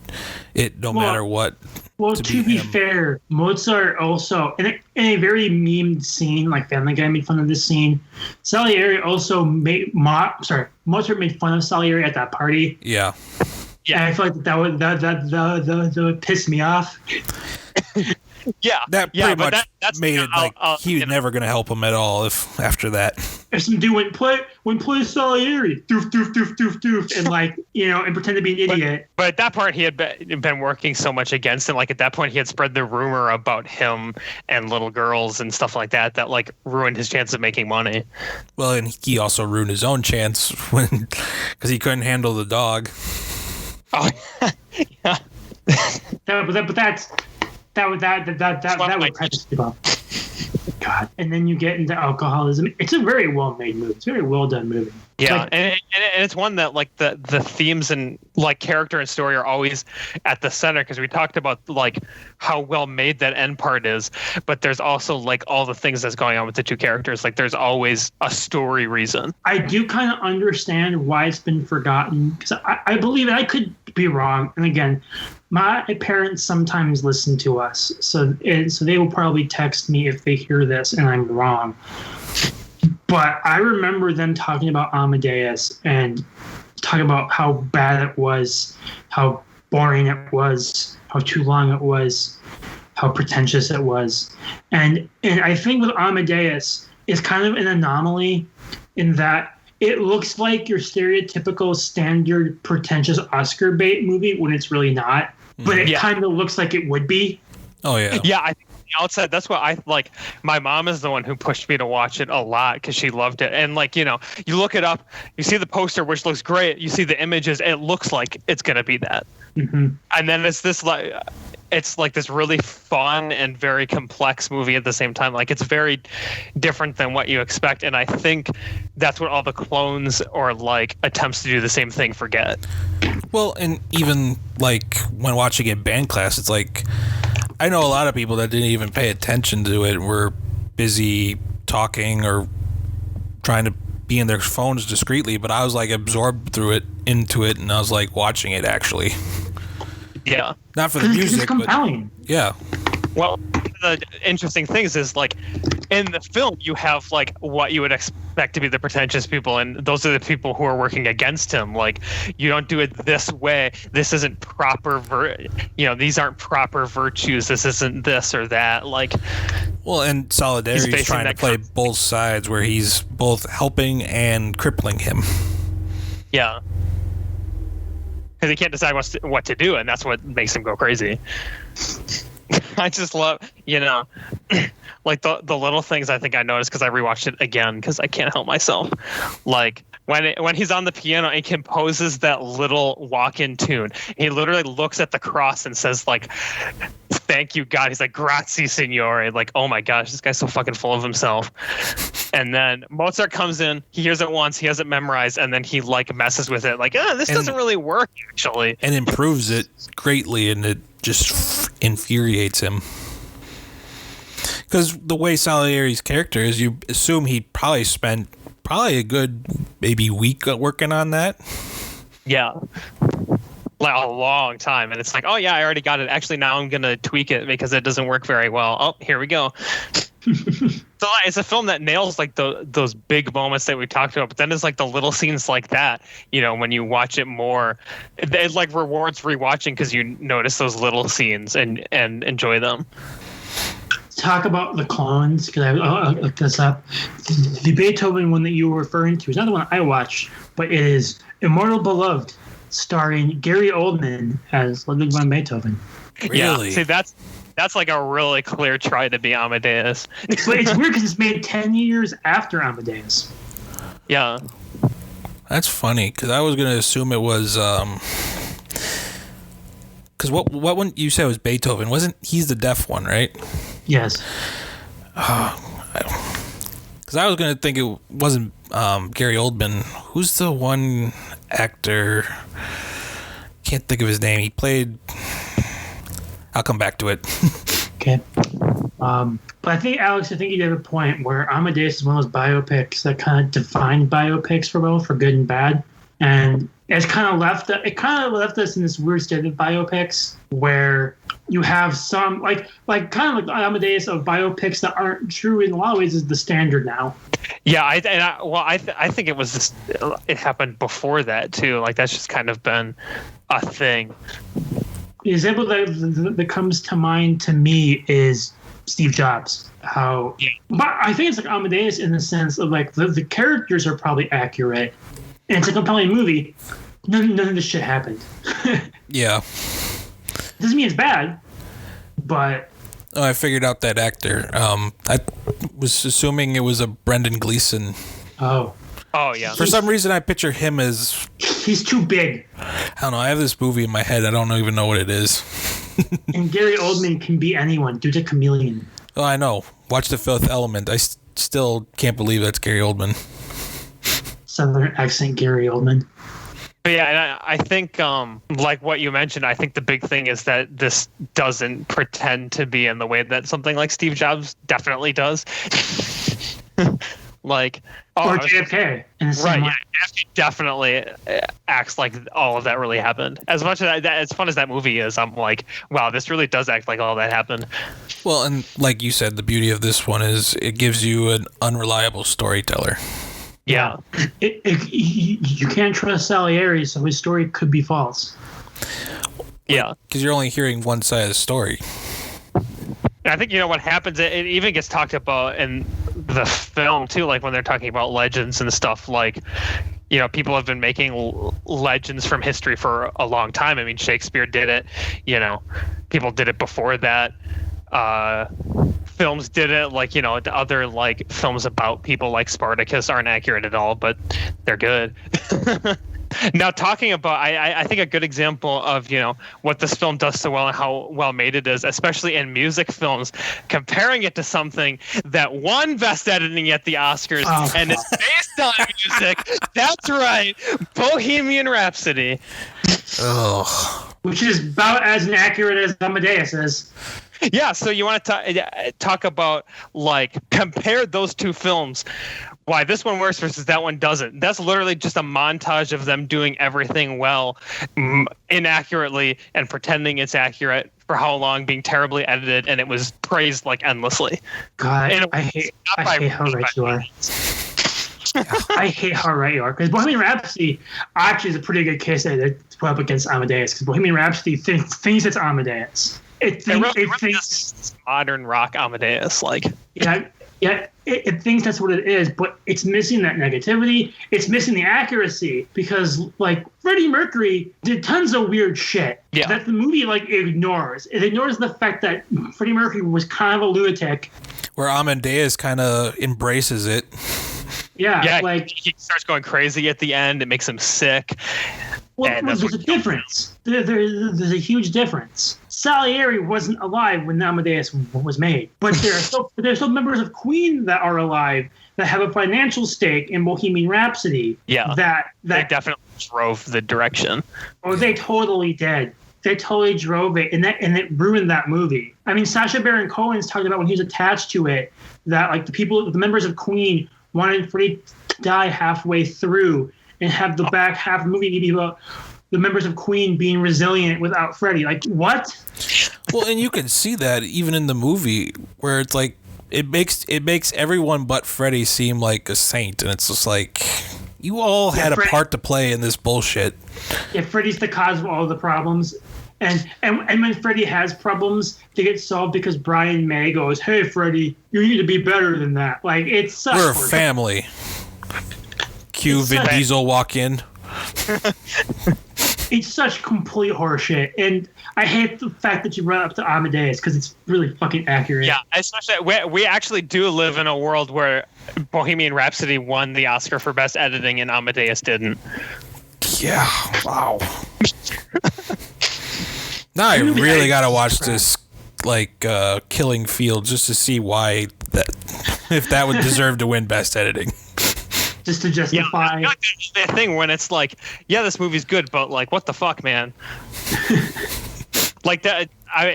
it no matter what. Well, to be fair, Mozart also in a very memed scene, like Family Guy made fun of this scene. Salieri also Mozart made fun of Salieri at that party. Yeah. Yeah, I feel like that would piss me off. Yeah, that pretty much made it like he was never going to help him at all. If after that, if some dude went play Salieri, doof, and like and pretend to be an idiot. But at that part, he had been working so much against him. Like at that point, he had spread the rumor about him and little girls and stuff like that like ruined his chance of making money. Well, and he also ruined his own chance because he couldn't handle the dog. Oh, yeah. That would prejudice people. God. And then you get into alcoholism. It's a very well-made movie. It's a very well-done movie. Yeah, and it's one that like the themes and like character and story are always at the center because we talked about like how well made that end part is, but there's also like all the things that's going on with the two characters. Like there's always a story reason. I do kind of understand why it's been forgotten because I believe I could be wrong. And again, my parents sometimes listen to us, so they will probably text me if they hear this and I'm wrong. But I remember them talking about Amadeus and talking about how bad it was, how boring it was, how too long it was, how pretentious it was. And I think with Amadeus, it's kind of an anomaly in that it looks like your stereotypical standard pretentious Oscar bait movie when it's really not. But it kind of looks like it would be. Oh, yeah. Yeah, the outset, that's what I like. My mom is the one who pushed me to watch it a lot because she loved it. And like, you look it up, you see the poster, which looks great. You see the images, it looks like it's gonna be that. Mm-hmm. And then it's like this really fun and very complex movie at the same time. Like, it's very different than what you expect. And I think that's what all the clones or like attempts to do the same thing forget. Well, and even like when watching it band class, it's like I know a lot of people that didn't even pay attention to it, were busy talking or trying to be in their phones discreetly, but I was like absorbed into it, and I was like watching it actually. Yeah. Not for the music, it's compelling. but yeah. Well, the interesting things is like in the film you have like what you would expect to be the pretentious people, and those are the people who are working against him. Like, you don't do it this way. This isn't proper. These aren't proper virtues. This isn't this or that. Like, well, and Solidarity is trying to play both sides, where he's both helping and crippling him. Yeah. Because he can't decide what to do, and that's what makes him go crazy. I just love, like the little things I think I noticed because I rewatched it again because I can't help myself. Like when he's on the piano and composes that little walk-in tune, he literally looks at the cross and says like, "Thank you, God." He's like, "Grazie, Signore." Like, oh my gosh, this guy's so fucking full of himself. And then Mozart comes in, he hears it once, he has it memorized, and then he like messes with it, like, this doesn't really work actually, and improves it greatly, and it just infuriates him. Because the way Salieri's character is, you assume he probably spent a good maybe week working on that. Yeah. Like a long time, and it's like, oh yeah, I already got it. Actually, now I'm gonna tweak it because it doesn't work very well. Oh, here we go. So it's a film that nails like those big moments that we talked about, but then there's like the little scenes like that. When you watch it more, it like rewards rewatching because you notice those little scenes and enjoy them. Talk about the clones, because I looked this up. The Beethoven one that you were referring to is not the one I watched, but it is Immortal Beloved, starring Gary Oldman as Ludwig van Beethoven. Really? Yeah. See, that's like a really clear try to be Amadeus. But it's weird because it's made 10 years after Amadeus. Yeah. That's funny, because I was going to assume it was... Because what one you said was Beethoven. He's the deaf one, right? Yes. Because I was going to think it wasn't Gary Oldman. Who's the one actor? Can't think of his name. He played... I'll come back to it. Okay. But I think, Alex, you have a point where Amadeus is one of those biopics that kind of defined biopics for both, for good and bad. And it's kind of left us in this weird state of biopics where you have some like kind of like Amadeus of biopics that aren't true in a lot of ways is the standard now. Yeah, I think it happened before that too. Like, that's just kind of been a thing. The example that comes to mind to me is Steve Jobs. But I think it's like Amadeus in the sense of like the characters are probably accurate, and it's a compelling movie. None of this shit happened. Yeah. Doesn't mean it's bad, but... Oh, I figured out that actor. I was assuming it was a Brendan Gleeson. Oh. Oh, yeah. For some reason, I picture him as... He's too big. I don't know. I have this movie in my head. I don't even know what it is. And Gary Oldman can be anyone due to chameleon. Oh, I know. Watch The Fifth Element. I still can't believe that's Gary Oldman. Southern accent Gary Oldman. But yeah, and I think like what you mentioned, I think the big thing is that this doesn't pretend to be in the way that something like Steve Jobs definitely does. Like, or JFK. Right, yeah, JFK definitely acts like all of that really happened. As much as fun as that movie is, I'm like, wow, this really does act like all that happened. Well, and like you said, the beauty of this one is it gives you an unreliable storyteller. Yeah. You can't trust Salieri, so his story could be false. Yeah. Because you're only hearing one side of the story. I think, what happens, it even gets talked about in the film, too, like when they're talking about legends and stuff, like, people have been making legends from history for a long time. I mean, Shakespeare did it, people did it before that. films did it. Like, the other like films about people like Spartacus aren't accurate at all, but they're good. Now, talking about, I think a good example of, what this film does so well and how well made it is, especially in music films, comparing it to something that won Best Editing at the Oscars and is based on music. That's right. Bohemian Rhapsody. Oh. Which is about as inaccurate as Amadeus is. Yeah, so you want to talk about, like, compare those two films, why this one works versus that one doesn't. That's literally just a montage of them doing everything well, inaccurately, and pretending it's accurate for how long, being terribly edited, and it was praised, like, endlessly. God, I hate how right you are. I hate how right you are, because Bohemian Rhapsody actually is a pretty good case to put up against Amadeus, because Bohemian Rhapsody thinks it's Amadeus. It thinks modern rock Amadeus, like. It thinks that's what it is, but it's missing that negativity. It's missing the accuracy, because like Freddie Mercury did tons of weird shit that the movie like ignores. It ignores the fact that Freddie Mercury was kind of a lunatic. Where Amadeus kind of embraces it. Yeah, like he starts going crazy at the end. It makes him sick. Well, there's a difference. There's a huge difference. Salieri wasn't alive when Amadeus was made, but there's still members of Queen that are alive that have a financial stake in Bohemian Rhapsody. Yeah, that they definitely drove the direction. Oh, they totally did. They totally drove it, and it ruined that movie. I mean, Sacha Baron Cohen's talked about when he was attached to it that like the members of Queen wanted Freddie to die halfway through and have the back half of the movie be about the members of Queen being resilient without Freddie. Like, what? Well, and you can see that even in the movie where it's like it makes everyone but Freddie seem like a saint, and it's just like you all had a part to play in this bullshit. Yeah, Freddie's the cause of all the problems. And when Freddie has problems, they get solved because Brian May goes, "Hey, Freddie, you need to be better than that." Like, it's such we're a family. Cue Vin Diesel walk in. It's such complete horseshit, and I hate the fact that you brought up to Amadeus because it's really fucking accurate. Yeah, especially we actually do live in a world where Bohemian Rhapsody won the Oscar for Best Editing and Amadeus didn't. Yeah, wow. Now I really gotta watch this, like, Killing Field just to see why if that would deserve to win Best Editing. Just to justify. Yeah, the thing when it's like, yeah, this movie's good, but like, what the fuck, man? Like that.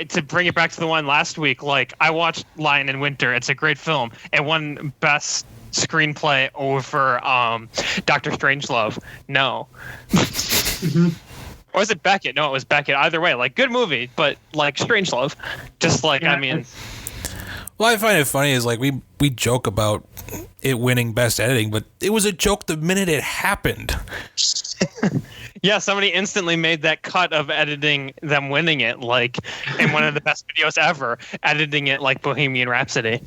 To bring it back to the one last week, like I watched Lion in Winter. It's a great film. It won Best Screenplay over Dr. Strangelove. No. Mm-hmm. Or was it Beckett? No, it was Beckett. Either way, like good movie, but like Strangelove. Just like, I mean. Well, I find it funny is like we joke about it winning Best Editing, but it was a joke the minute it happened. Yeah, somebody instantly made that cut of editing them winning it, like in one of the best videos ever, editing it like Bohemian Rhapsody.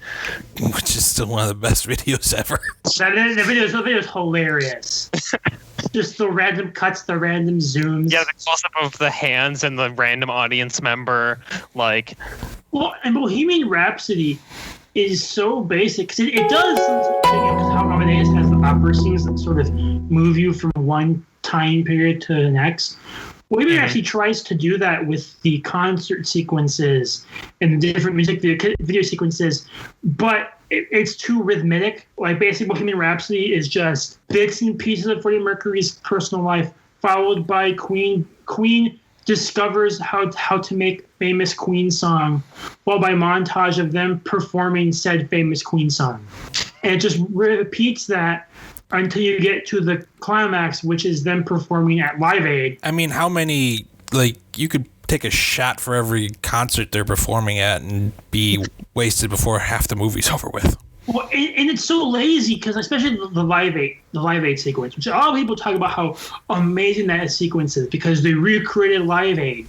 Which is still one of the best videos ever. The video is hilarious. Just the random cuts, the random zooms. Yeah, the close-up of the hands and the random audience member, like... Well, and Bohemian Rhapsody is so basic, because it does, because how Amadeus has the opera scenes that sort of move you from one time period to the next. Bohemian Rhapsody tries to do that with the concert sequences and the different music video sequences, but it's too rhythmic. Like, basically, Bohemian Rhapsody is just bits and pieces of Freddie Mercury's personal life, followed by Queen. Queen discovers how to make famous Queen song, followed by montage of them performing said famous Queen song. And it just repeats that until you get to the climax, which is them performing at Live Aid. I mean, how many, like, you could take a shot for every concert they're performing at and be wasted before half the movie's over with. Well, and it's so lazy, because especially the Live Aid sequence, which a lot of people talk about how amazing that sequence is because they recreated Live Aid.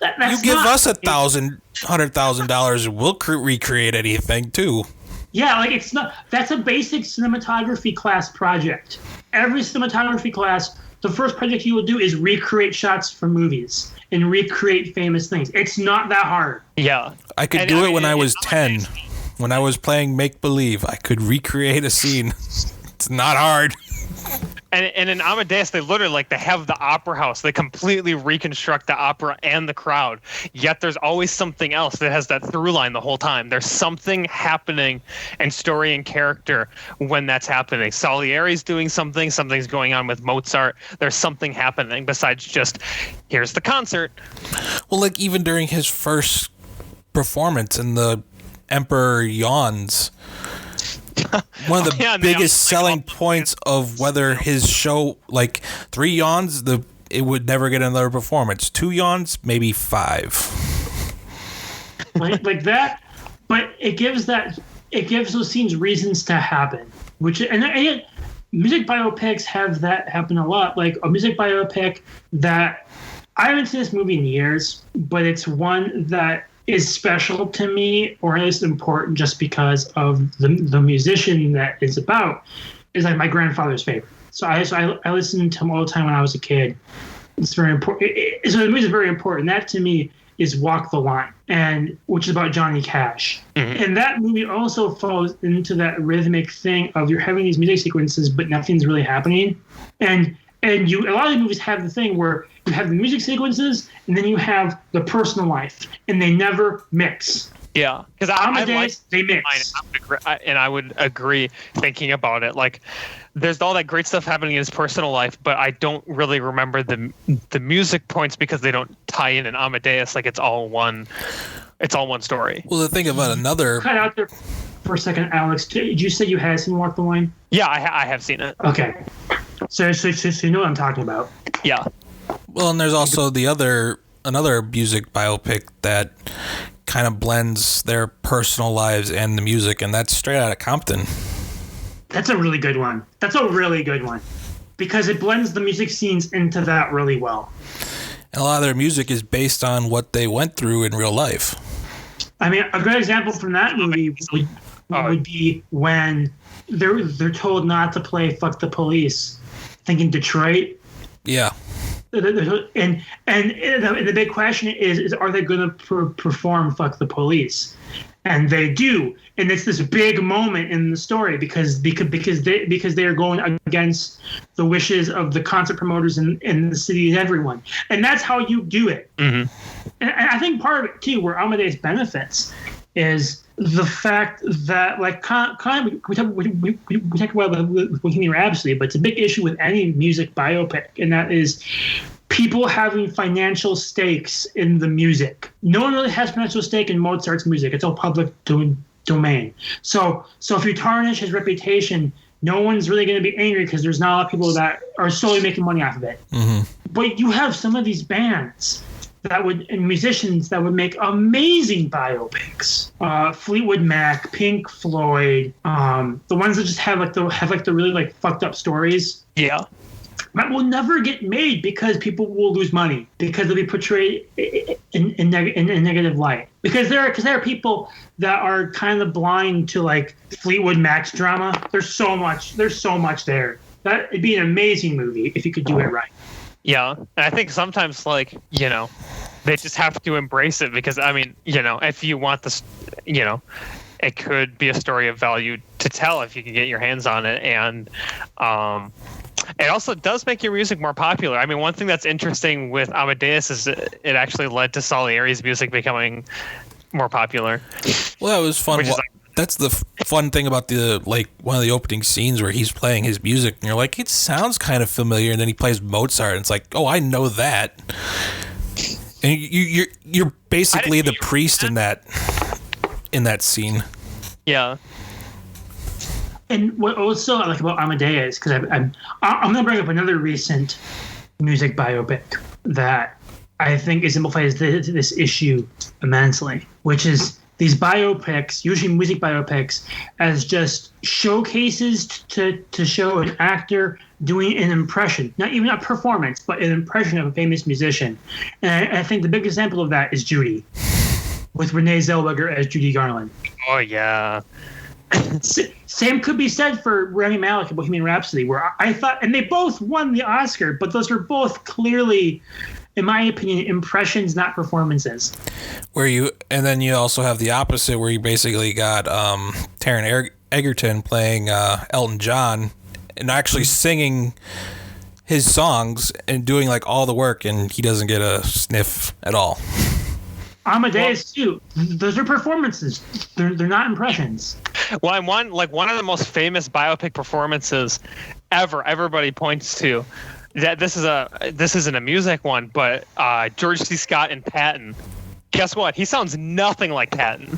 You give us $100,000, we'll recreate anything too. Yeah, like it's not. That's a basic cinematography class project. Every cinematography class the first project he will do is recreate shots from movies and recreate famous things. It's not that hard. Yeah. I could do it when I was 10. When I was playing Make Believe, I could recreate a scene. It's not hard. And in Amadeus, they literally they have the opera house. They completely reconstruct the opera and the crowd. Yet there's always something else that has that through line the whole time. There's something happening in story and character when that's happening. Salieri's doing something. Something's going on with Mozart. There's something happening besides just, here's the concert. Well, even during his first performance in The Emperor Yawns, one of the biggest selling points of whether his show, 3 yawns, it would never get another performance. 2 yawns, maybe 5. like that, but it gives those scenes reasons to happen. And music biopics have that happen a lot. Like a music biopic that I haven't seen this movie in years, but it's one that is special to me, or is important just because of the musician that it's about, is like my grandfather's favorite. So I listened to him all the time when I was a kid. It's very important. So the movie is very important. That to me is Walk the Line, which is about Johnny Cash. Mm-hmm. And that movie also falls into that rhythmic thing of you're having these music sequences, but nothing's really happening. And a lot of movies have the thing where you have the music sequences and then you have the personal life, and they never mix. Yeah, because they mix. And I would agree thinking about it. There's all that great stuff happening in his personal life, but I don't really remember the music points because they don't tie in Amadeus. It's all one story. Well, the thing about another... Cut out there for a second, Alex. Did you say you had seen Walk the Line? Yeah, I have seen it. Okay. So you know what I'm talking about. Yeah. Well, and there's also another music biopic that kind of blends their personal lives and the music, and that's Straight Outta Compton. That's a really good one. Because it blends the music scenes into that really well. And a lot of their music is based on what they went through in real life. I mean, a good example from that movie would be when they're told not to play "Fuck the Police." Thinking Detroit. Yeah. And the big question is are they going to perform "Fuck the Police"? And they do, and it's this big moment in the story because they are going against the wishes of the concert promoters in the city and everyone, and that's how you do it. Mm-hmm. And I think part of it too, where Amadeus benefits, is the fact that we talk about Bohemian Rhapsody, but it's a big issue with any music biopic, and that is people having financial stakes in the music. No one really has financial stake in Mozart's music. It's all public domain. So if you tarnish his reputation, no one's really going to be angry because there's not a lot of people that are solely making money off of it. Mm-hmm. But you have some of these bands and musicians that would make amazing biopics. Fleetwood Mac, Pink Floyd, the ones that just have the really fucked up stories. Yeah. That will never get made because people will lose money because they'll be portrayed in a negative light. Because there are people that are kind of blind to Fleetwood Mac's drama. There's so much there. It'd be an amazing movie if you could do it right. Yeah, and I think sometimes they just have to embrace it because if you want this, it could be a story of value to tell if you can get your hands on it, and it also does make your music more popular. I mean, one thing that's interesting with Amadeus is it actually led to Salieri's music becoming more popular. Well, that was fun. That's the fun thing about one of the opening scenes where he's playing his music, and you're like, it sounds kind of familiar, and then he plays Mozart, and it's like, oh, I know that. And you're basically the priest in that scene. Yeah. And what also I like about Amadeus, because I'm going to bring up another recent music biopic that I think exemplifies this issue immensely, which is these biopics, usually music biopics, as just showcases to show an actor doing an impression, not even a performance, but an impression of a famous musician. And I think the big example of that is Judy, with Renee Zellweger as Judy Garland. Oh, yeah. Same could be said for Rami Malek and Bohemian Rhapsody, where I thought, and they both won the Oscar, but those were both clearly, in my opinion, impressions, not performances. And then you also have the opposite, where you basically got Taron Egerton playing Elton John and actually singing his songs and doing like all the work, and he doesn't get a sniff at all. Amadeus too. Those are performances. They're not impressions. Well, and one of the most famous biopic performances ever. Everybody points to that. This isn't a music one, but George C. Scott in Patton. Guess what? He sounds nothing like Patton.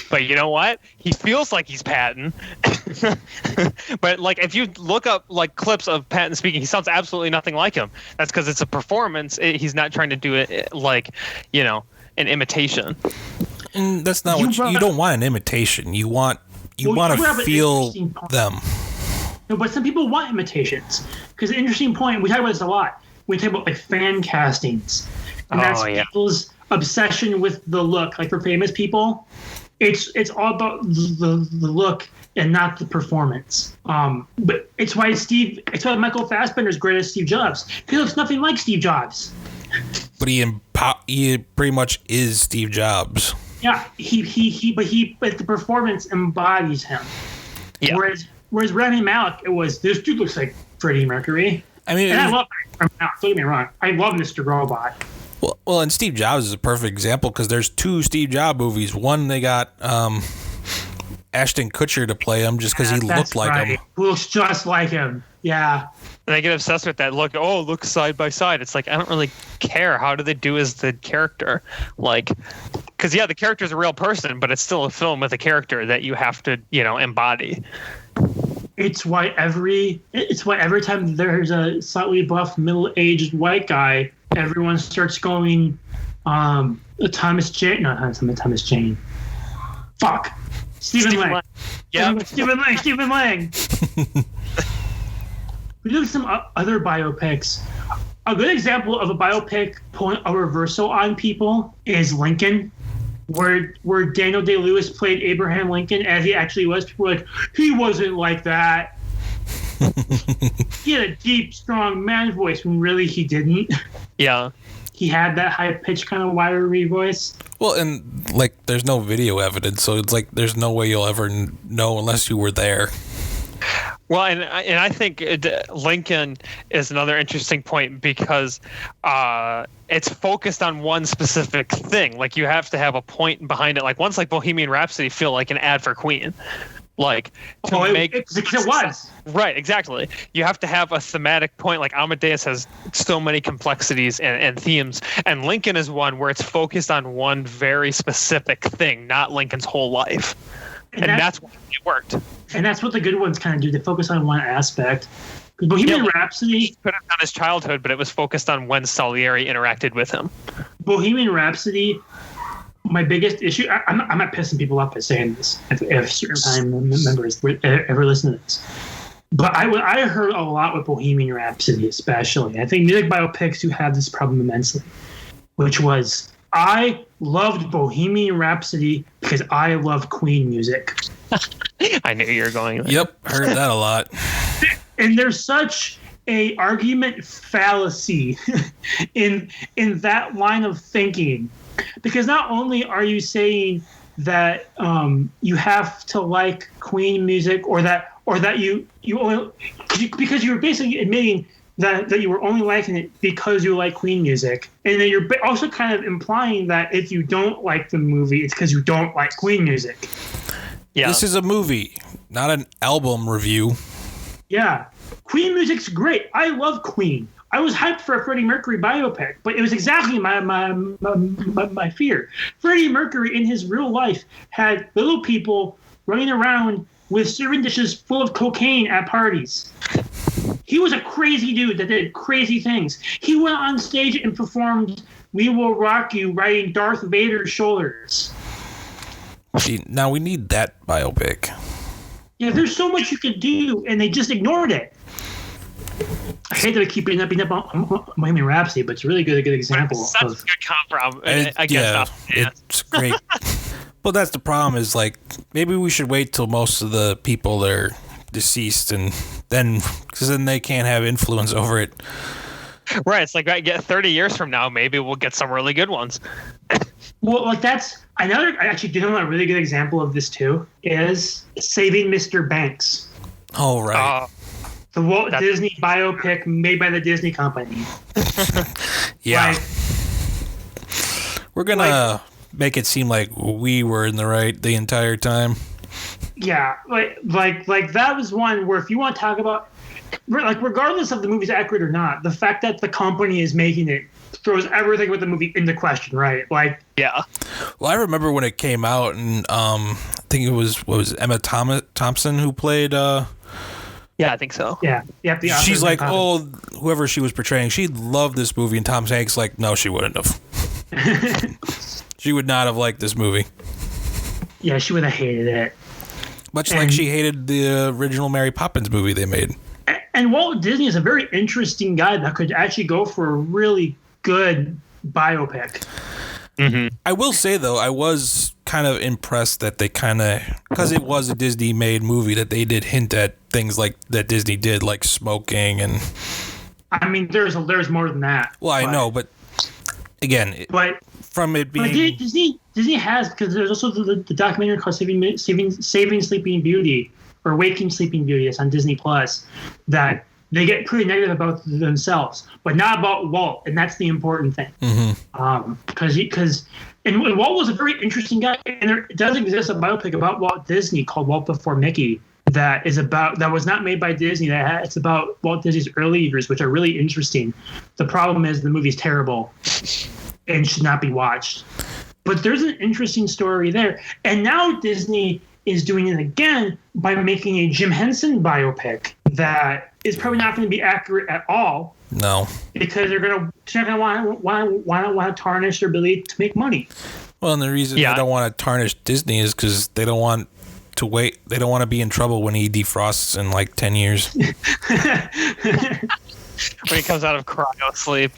But you know what? He feels like he's Patton. But like, if you look up like clips of Patton speaking, he sounds absolutely nothing like him. That's because it's a performance. He's not trying to do it like, an imitation. And that's not what you don't want an imitation. You want to feel them. No, but some people want imitations. Because an interesting point, we talk about this a lot. We talk about like fan castings. And that's people's obsession with the look. Like for famous people, it's all about the look and not the performance. But it's why Michael Fassbender is great as Steve Jobs. He looks nothing like Steve Jobs. But he pretty much is Steve Jobs. Yeah, but the performance embodies him. Yeah. Whereas Rami Malek, it was, this dude looks like Freddie Mercury. I mean, and I love Rami Malek, don't get me wrong. I love Mr. Robot. Well, and Steve Jobs is a perfect example because there's two Steve Jobs movies. One, they got Ashton Kutcher to play him just because he looked like him. Who looks just like him. Yeah. And I get obsessed with that look. Oh, look side by side. It's like, I don't really care. How do they do as the character? Like, because the character is a real person, but it's still a film with a character that you have to, embody. It's why every time there's a slightly buff, middle-aged white guy, everyone starts going, Thomas Jane. Fuck. Stephen Lang. Yeah. Stephen Lang. We look at some other biopics. A good example of a biopic pulling a reversal on people is Lincoln, where Daniel Day-Lewis played Abraham Lincoln as he actually was. People were like, he wasn't like that. He had a deep, strong man voice when really he didn't. Yeah. He had that high-pitched kind of wiry voice. Well, and like there's no video evidence, so it's like there's no way you'll ever know unless you were there. Well, and I think Lincoln is another interesting point because it's focused on one specific thing. Like you have to have a point behind it. Like once like Bohemian Rhapsody feel like an ad for Queen. Like it was. Right, exactly. You have to have a thematic point. Like Amadeus has so many complexities and themes, and Lincoln is one where it's focused on one very specific thing, not Lincoln's whole life. And that's why it worked. And that's what the good ones kind of do. They focus on one aspect. Bohemian Rhapsody could have done his childhood, but it was focused on when Salieri interacted with him. Bohemian Rhapsody, my biggest issue, I'm not pissing people off by saying this, if certain time members ever listen to this. But I heard a lot with Bohemian Rhapsody, especially. I think music biopics do have this problem immensely, which was I loved Bohemian Rhapsody because I love Queen music. I knew you were going there. Yep, heard that a lot. And there's such a argument fallacy in that line of thinking, because not only are you saying that you have to like Queen music, or that you only, because you're basically admitting that you were only liking it because you like Queen music, and then you're also kind of implying that if you don't like the movie, it's because you don't like Queen music. Yeah, this is a movie, not an album review. Yeah, Queen music's great. I love Queen. I was hyped for a Freddie Mercury biopic, but it was exactly my fear. Freddie Mercury in his real life had little people running around with serving dishes full of cocaine at parties. He was a crazy dude that did crazy things. He went on stage and performed "We Will Rock You" riding Darth Vader's shoulders. See, now we need that biopic. Yeah, there's so much you could do, and they just ignored it. I hate that I keep beating up on Bohemian Rhapsody, but it's really a good example. It's such a good comp, Rob. I guess it's great. Well, that's the problem. Is like maybe we should wait till most of the people are deceased, and then because then they can't have influence over it. Right. It's like I get 30 years from now, maybe we'll get some really good ones. Well, like that's another. I actually do know a really good example of this too is Saving Mr. Banks. Oh right. The Walt Disney biopic made by the Disney Company. Yeah. We're gonna make it seem like we were in the right the entire time. Yeah, like that was one where if you want to talk about, like, regardless of the movie's accurate or not, the fact that the company is making it throws everything with the movie into question, right? Like, yeah. Well, I remember when it came out, and I think it was Emma Thompson who played. Yeah, I think so. Yeah. She's like, whoever she was portraying, she loved this movie, and Tom Hanks like, no, she wouldn't have. She would not have liked this movie. Yeah, she would have hated it. Much like she hated the original Mary Poppins movie they made. And Walt Disney is a very interesting guy that could actually go for a really good biopic. Mm-hmm. I will say, though, I was kind of impressed that they because it was a Disney-made movie, that they did hint at things like that Disney did, like smoking and... I mean, there's more than that. Well, I know, but again, from it being... Disney has, because there's also the documentary called Saving Sleeping Beauty, or Waking Sleeping Beauty. It's on Disney Plus. That they get pretty negative about themselves, but not about Walt, and that's the important thing. Mm-hmm. Because Walt was a very interesting guy, and there does exist a biopic about Walt Disney called Walt Before Mickey that was not made by Disney. It's about Walt Disney's early years, which are really interesting. The problem is the movie's terrible and should not be watched. But there's an interesting story there, and now Disney is doing it again by making a Jim Henson biopic that is probably not going to be accurate at all. No, because they're going to want to tarnish their ability to make money. Well, and the reason they don't want to tarnish Disney is because they don't want to wait. They don't want to be in trouble when he defrosts in like 10 years. When he comes out of cryo sleep,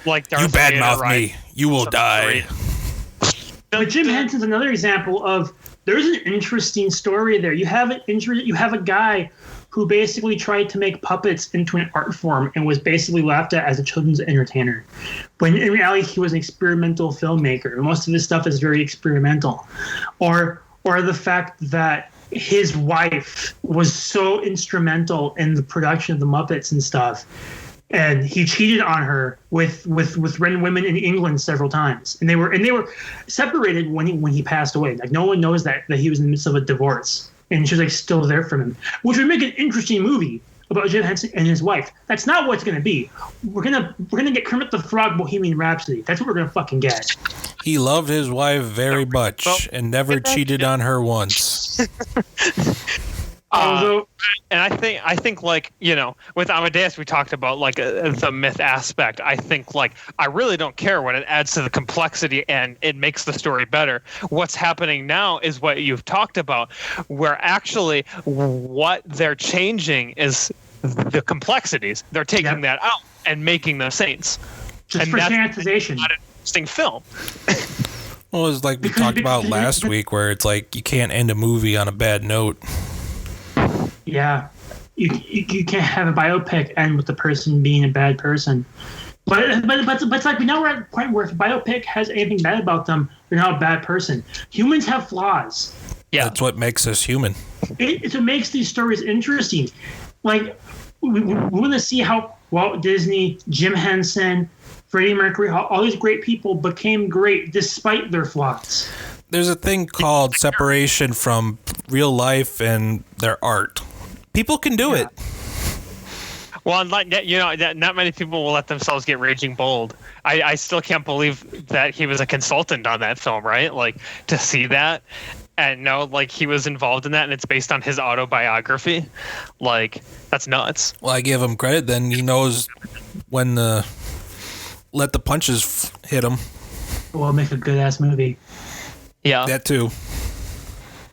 like Darth you badmouth Vader, me, you will die. So Jim Henson's another example of there's an interesting story there. You have a guy who basically tried to make puppets into an art form and was basically laughed at as a children's entertainer, when in reality he was an experimental filmmaker. Most of his stuff is very experimental, or the fact that his wife was so instrumental in the production of the Muppets and stuff, and he cheated on her with women in England several times, and they were separated when he passed away. Like, no one knows that he was in the midst of a divorce, and she was like still there for him, which would make an interesting movie about Jim Henson and his wife. That's not what it's gonna be. We're gonna get Kermit the Frog Bohemian Rhapsody. That's what we're gonna fucking get. He loved his wife very much and never cheated on her once. And I think like, you know, with Amadeus we talked about like the myth aspect. I think like I really don't care when it adds to the complexity and it makes the story better. What's happening now is what you've talked about, where actually what they're changing is the complexities. They're taking that out and making them saints. Just for sanitization. Not an interesting film. Well, it's like we talked about last week, where it's like you can't end a movie on a bad note. Yeah, you can't have a biopic end with the person being a bad person. But it's like now we're at a point where if a biopic has anything bad about them, they're not a bad person. Humans have flaws. Yeah, that's what makes us human. It's what makes these stories interesting. Like we want to see how Walt Disney, Jim Henson, Freddie Mercury, all these great people became great despite their flaws. There's a thing called separation from real life and their art. People can do it. Well, you know, not many people will let themselves get raging bold. I still can't believe that he was a consultant on that film, right? Like, to see that and know, like, he was involved in that and it's based on his autobiography. Like, that's nuts. Well, I give him credit then. He knows when to let the punches hit him. Well, make a good-ass movie. Yeah. That too.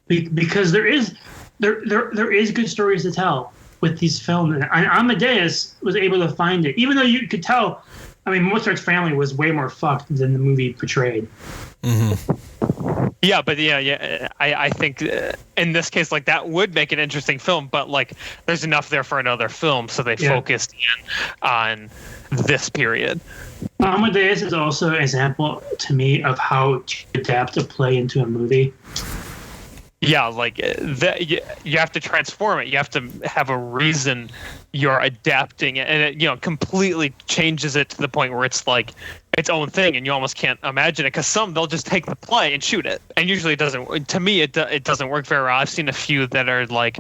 Because there is good stories to tell with these films, and Amadeus was able to find it, even though you could tell. I mean, Mozart's family was way more fucked than the movie portrayed. Mm-hmm. Yeah, but I think in this case, like that would make an interesting film, but like there's enough there for another film, so they focused in on this period. Amadeus is also an example to me of how to adapt a play into a movie. Yeah, like you have to transform it. You have to have a reason you're adapting it, and it completely changes it to the point where it's like its own thing, and you almost can't imagine it. Because they'll just take the play and shoot it, and usually it doesn't. To me, it doesn't work very well. I've seen a few that are like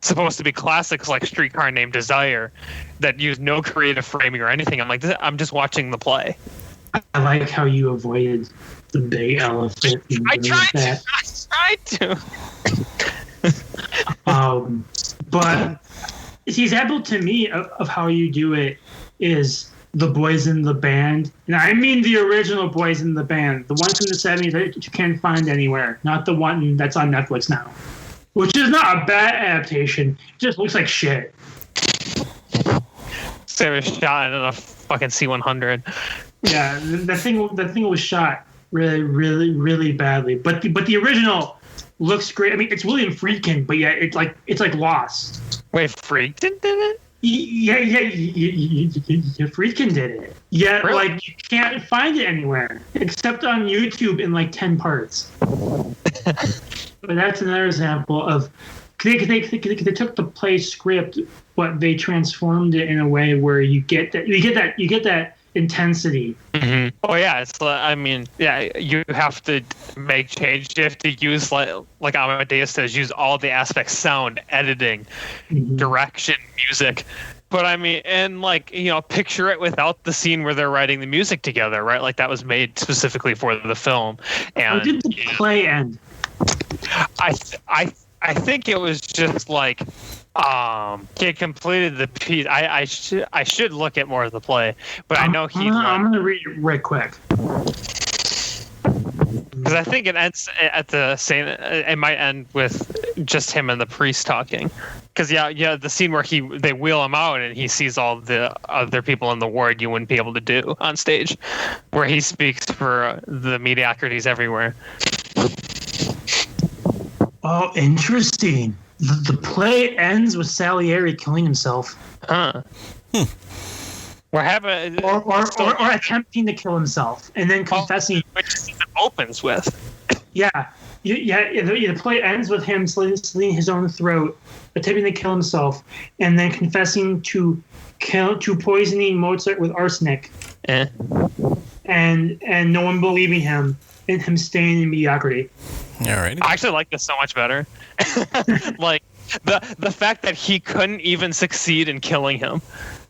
supposed to be classics, like Streetcar Named Desire, that use no creative framing or anything. I'm like, I'm just watching the play. I like how you avoided the big elephant. I tried to. But the example to me of how you do it is the Boys in the Band. And I mean the original Boys in the Band, the one from the 70s that you can't find anywhere, not the one that's on Netflix now. Which is not a bad adaptation. It just looks like shit. So it was shot in a fucking C-100. Yeah, the thing was shot really, really, really badly. But the original looks great. I mean, it's William Friedkin, but yeah, it's like Lost. Wait, Friedkin did it? Yeah, Friedkin did it. Yeah, really? Like you can't find it anywhere except on YouTube in like 10 parts. But that's another example of they took the play script, but they transformed it in a way where you get that intensity. Mm-hmm. Oh yeah, it's you have to make change. You have to use like Amadeus says, use all the aspects: sound, editing, direction, music. But I mean, and picture it without the scene where they're writing the music together, right? Like that was made specifically for the film. And how did the play end? I think it was just like he completed the piece. I should look at more of the play, but I know I'm gonna read it right quick because I think it ends at the same. It might end with just him and the priest talking. Because the scene where they wheel him out and he sees all the other people in the ward you wouldn't be able to do on stage, where he speaks for the mediocrities everywhere. Oh, interesting. The play ends with Salieri killing himself. Huh. Or attempting to kill himself and then confessing. Which it opens with. Yeah. The play ends with him slitting his own throat, attempting to kill himself, and then confessing to poisoning Mozart with arsenic. And no one believing him, and him staying in mediocrity. Alrighty. I actually like this so much better. Like the fact that he couldn't even succeed in killing him,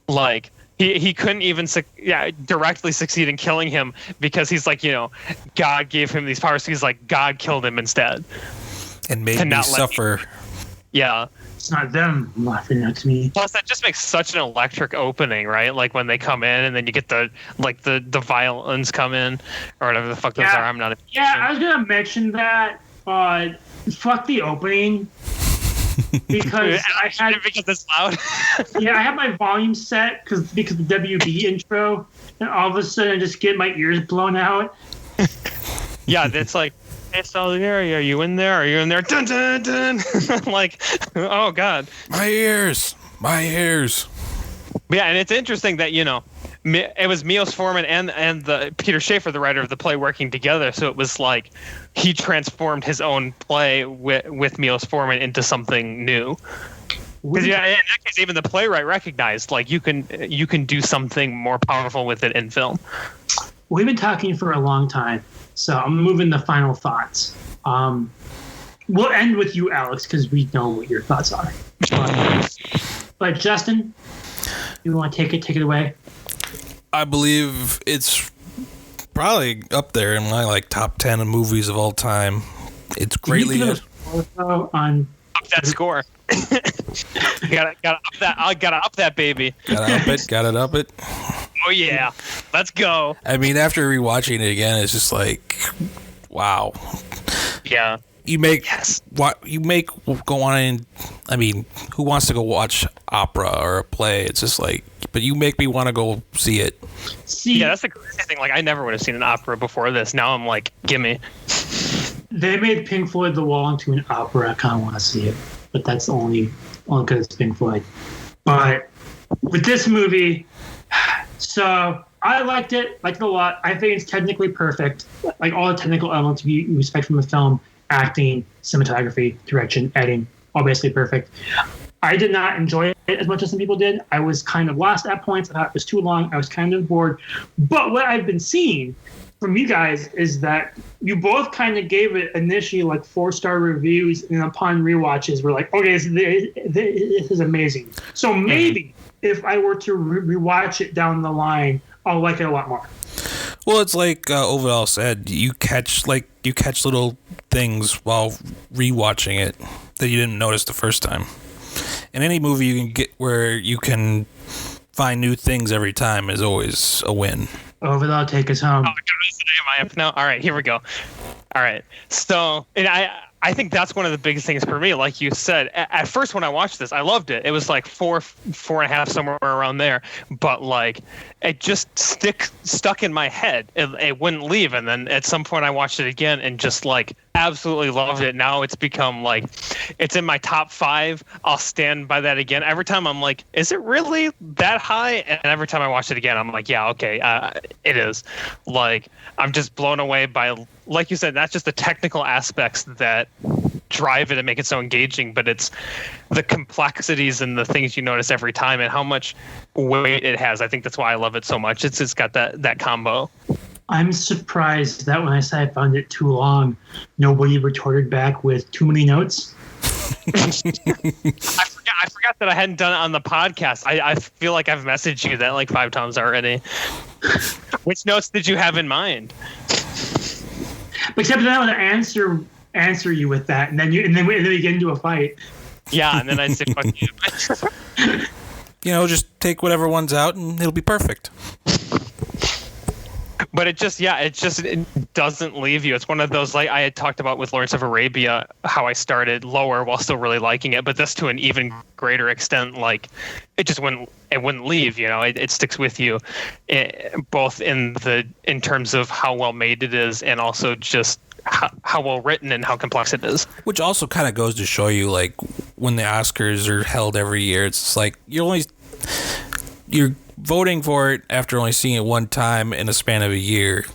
like he couldn't even directly succeed in killing him because he's like God gave him these powers. So he's like God killed him instead, and made me suffer. Yeah. It's not them laughing at me. Plus, that just makes such an electric opening, right? Like when they come in, and then you get the violins come in, or whatever the fuck those are. I'm not. I was gonna mention that. Fuck the opening because because it's loud. Yeah, I have my volume set because the WB intro, and all of a sudden I just get my ears blown out. Yeah, it's like. Hey, Salieri, are you in there? Are you in there? Dun, dun, dun. Like, oh, God. My ears. Yeah, and it's interesting that, it was Milos Forman and the Peter Schaefer, the writer of the play, working together. So it was like he transformed his own play with Milos Forman into something new. Because in that case, even the playwright recognized, like, you can do something more powerful with it in film. We've been talking for a long time. So I'm moving to final thoughts. We'll end with you, Alex, because we know what your thoughts are. But Justin, you want to take it away? I believe it's probably up there in my top 10 of movies of all time. It's greatly on up that score. gotta up that baby. Gotta up it. Oh yeah, let's go. I mean, after rewatching it again, it's just like, wow. Yeah. You make go on and I mean, who wants to go watch opera or a play? It's just like, but you make me want to go see it. Yeah, that's the crazy thing. Like, I never would have seen an opera before this. Now I'm like, gimme. They made Pink Floyd The Wall into an opera. I kind of want to see it, but that's only because it's Pink Floyd. But with this movie, so I liked it a lot. I think it's technically perfect. Like all the technical elements you expect from a film, acting, cinematography, direction, editing, all basically perfect. I did not enjoy it as much as some people did. I was kind of lost at points. I thought it was too long. I was kind of bored. But what I've been seeing from you guys is that you both kind of gave it initially like 4-star reviews, and upon rewatches, we're like, okay, this is amazing. So maybe if I were to rewatch it down the line, I'll like it a lot more. Well, it's like Overall said, you catch little things while rewatching it that you didn't notice the first time. In any movie you can get where you can find new things every time is always a win. Overall, take us home. Oh, am I up now? All right, here we go. All right. So, and I think that's one of the biggest things for me. Like you said, at first when I watched this, I loved it. It was like 4.5, somewhere around there. But like, it just stuck in my head. It wouldn't leave. And then at some point I watched it again and just like absolutely loved it. Now it's become like, it's in my top 5. I'll stand by that again. Every time I'm like, is it really that high? And every time I watch it again, I'm like, yeah, okay, it is. Like, I'm just blown away by, like you said, not just the technical aspects that drive it and make it so engaging, but it's the complexities and the things you notice every time and how much weight it has. I think that's why I love it so much. It's got that combo. I'm surprised that when I said I found it too long, nobody retorted back with too many notes. I forgot that I hadn't done it on the podcast. I feel like I've messaged you that like 5 times already. Which notes did you have in mind? Except that I want to answer you with that, and then we get into a fight. Yeah, and then I say fuck you. Just take whatever one's out, and it'll be perfect. But it doesn't leave you. It's one of those, like I had talked about with Lawrence of Arabia, how I started lower while still really liking it, but this to an even greater extent, like it wouldn't leave. It sticks with you, both in terms of how well made it is, and also just how well written and how complex it is. Which also kind of goes to show you, like when the Oscars are held every year, it's like you're voting for it after only seeing it one time in a span of a year.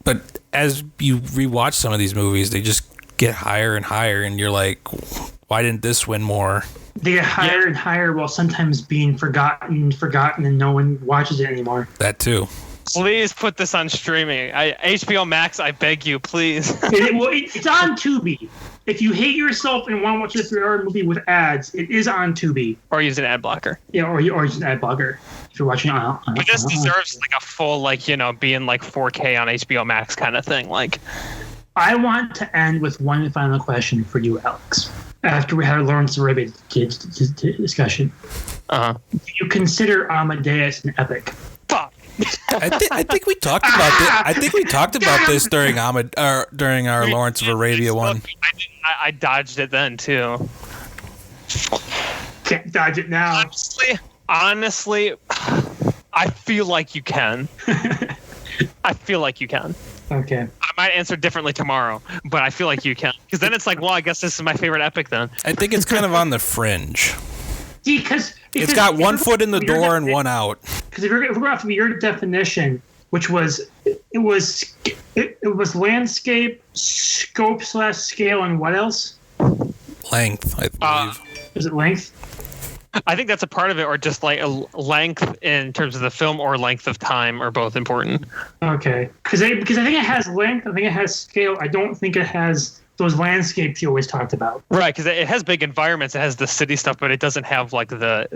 But as you rewatch some of these movies, they just get higher and higher, and you're like, why didn't this win more? They get higher and higher while sometimes being forgotten, and no one watches it anymore. That too. Please put this on streaming. HBO Max, I beg you, please. It's on Tubi. If you hate yourself and want to watch a 3-hour movie with ads, it is on Tubi. Or use an ad blocker. Yeah, or use an ad blocker if you're watching on. But this deserves like a full, being like 4K on HBO Max kind of thing. Like, I want to end with one final question for you, Alex. After we had Lawrence of Arabia discussion, do you consider Amadeus an epic? Fuck. I think we talked about this. I think we talked about this during our Lawrence of Arabia one. I dodged it then too. Can't dodge it now. Honestly, I feel like you can. Okay. I might answer differently tomorrow, but I feel like you can. Because then it's like, well, I guess this is my favorite epic then. I think it's kind of on the fringe. Because it's got one foot in the door and one out. Because if we're going to your definition, which was it was landscape, scope / scale, and what else? Length, I believe. Is it length? I think that's a part of it, or just like a length in terms of the film, or length of time, are both important. Okay, because I think it has length. I think it has scale. I don't think it has those landscapes you always talked about. Right, because it has big environments. It has the city stuff, but it doesn't have like the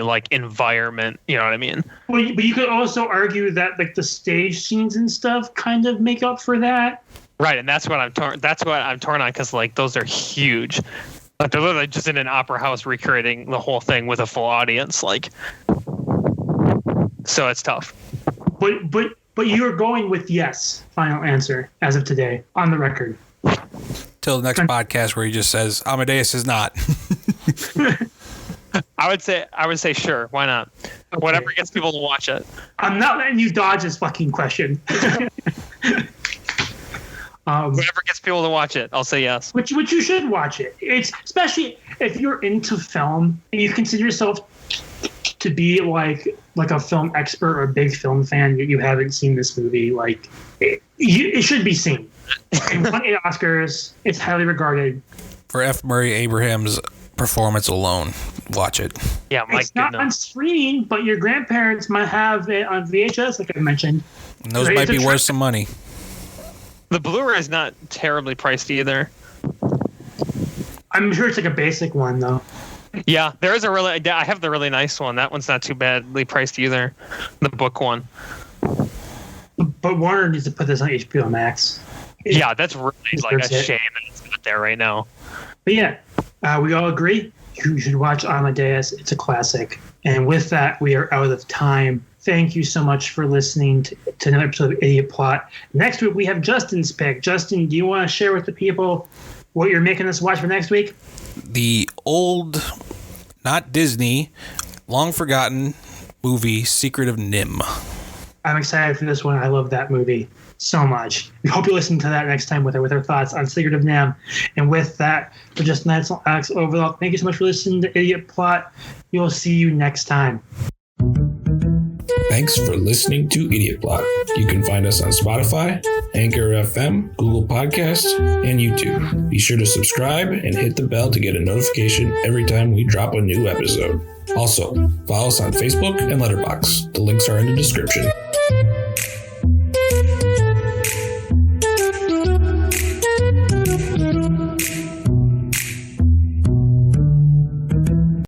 like environment. You know what I mean? Well, but you could also argue that like the stage scenes and stuff kind of make up for that. Right, and that's what I'm torn. That's what I'm torn on, because like those are huge. Like they're literally just in an opera house recreating the whole thing with a full audience. Like, so it's tough. But you're going with yes. Final answer as of today on the record. Till the next podcast where he just says Amadeus is not. I would say sure. Why not? Okay. Whatever gets people to watch it. I'm not letting you dodge this fucking question. Whoever gets people to watch it, I'll say yes. Which you should watch it. It's especially if you're into film and you consider yourself to be like a film expert or a big film fan. You haven't seen this movie. Like it should be seen. It won 8 Oscars. It's highly regarded. For F. Murray Abraham's performance alone, watch it. Yeah, my it's not on screen, but your grandparents might have it on VHS, like I mentioned. And those might be worth some money. The Blu-ray is not terribly priced either. I'm sure it's like a basic one though. Yeah, there is I have the really nice one. That one's not too badly priced either. The book one. But Warner needs to put this on HBO Max. Yeah, that's really like a shame that it's not there right now. But yeah, we all agree you should watch Amadeus. It's a classic. And with that, we are out of time. Thank you so much for listening to another episode of Idiot Plot. Next week, we have Justin's pick. Justin, do you want to share with the people what you're making us watch for next week? The old, not Disney, long forgotten movie, Secret of Nim. I'm excited for this one. I love that movie so much. We hope you listen to that next time with our thoughts on Secret of Nim. And with that, for just Alex Overall, thank you so much for listening to Idiot Plot. We'll see you next time. Thanks for listening to Idiot Plot. You can find us on Spotify, Anchor FM, Google Podcasts, and YouTube. Be sure to subscribe and hit the bell to get a notification every time we drop a new episode. Also, follow us on Facebook and Letterbox. The links are in the description.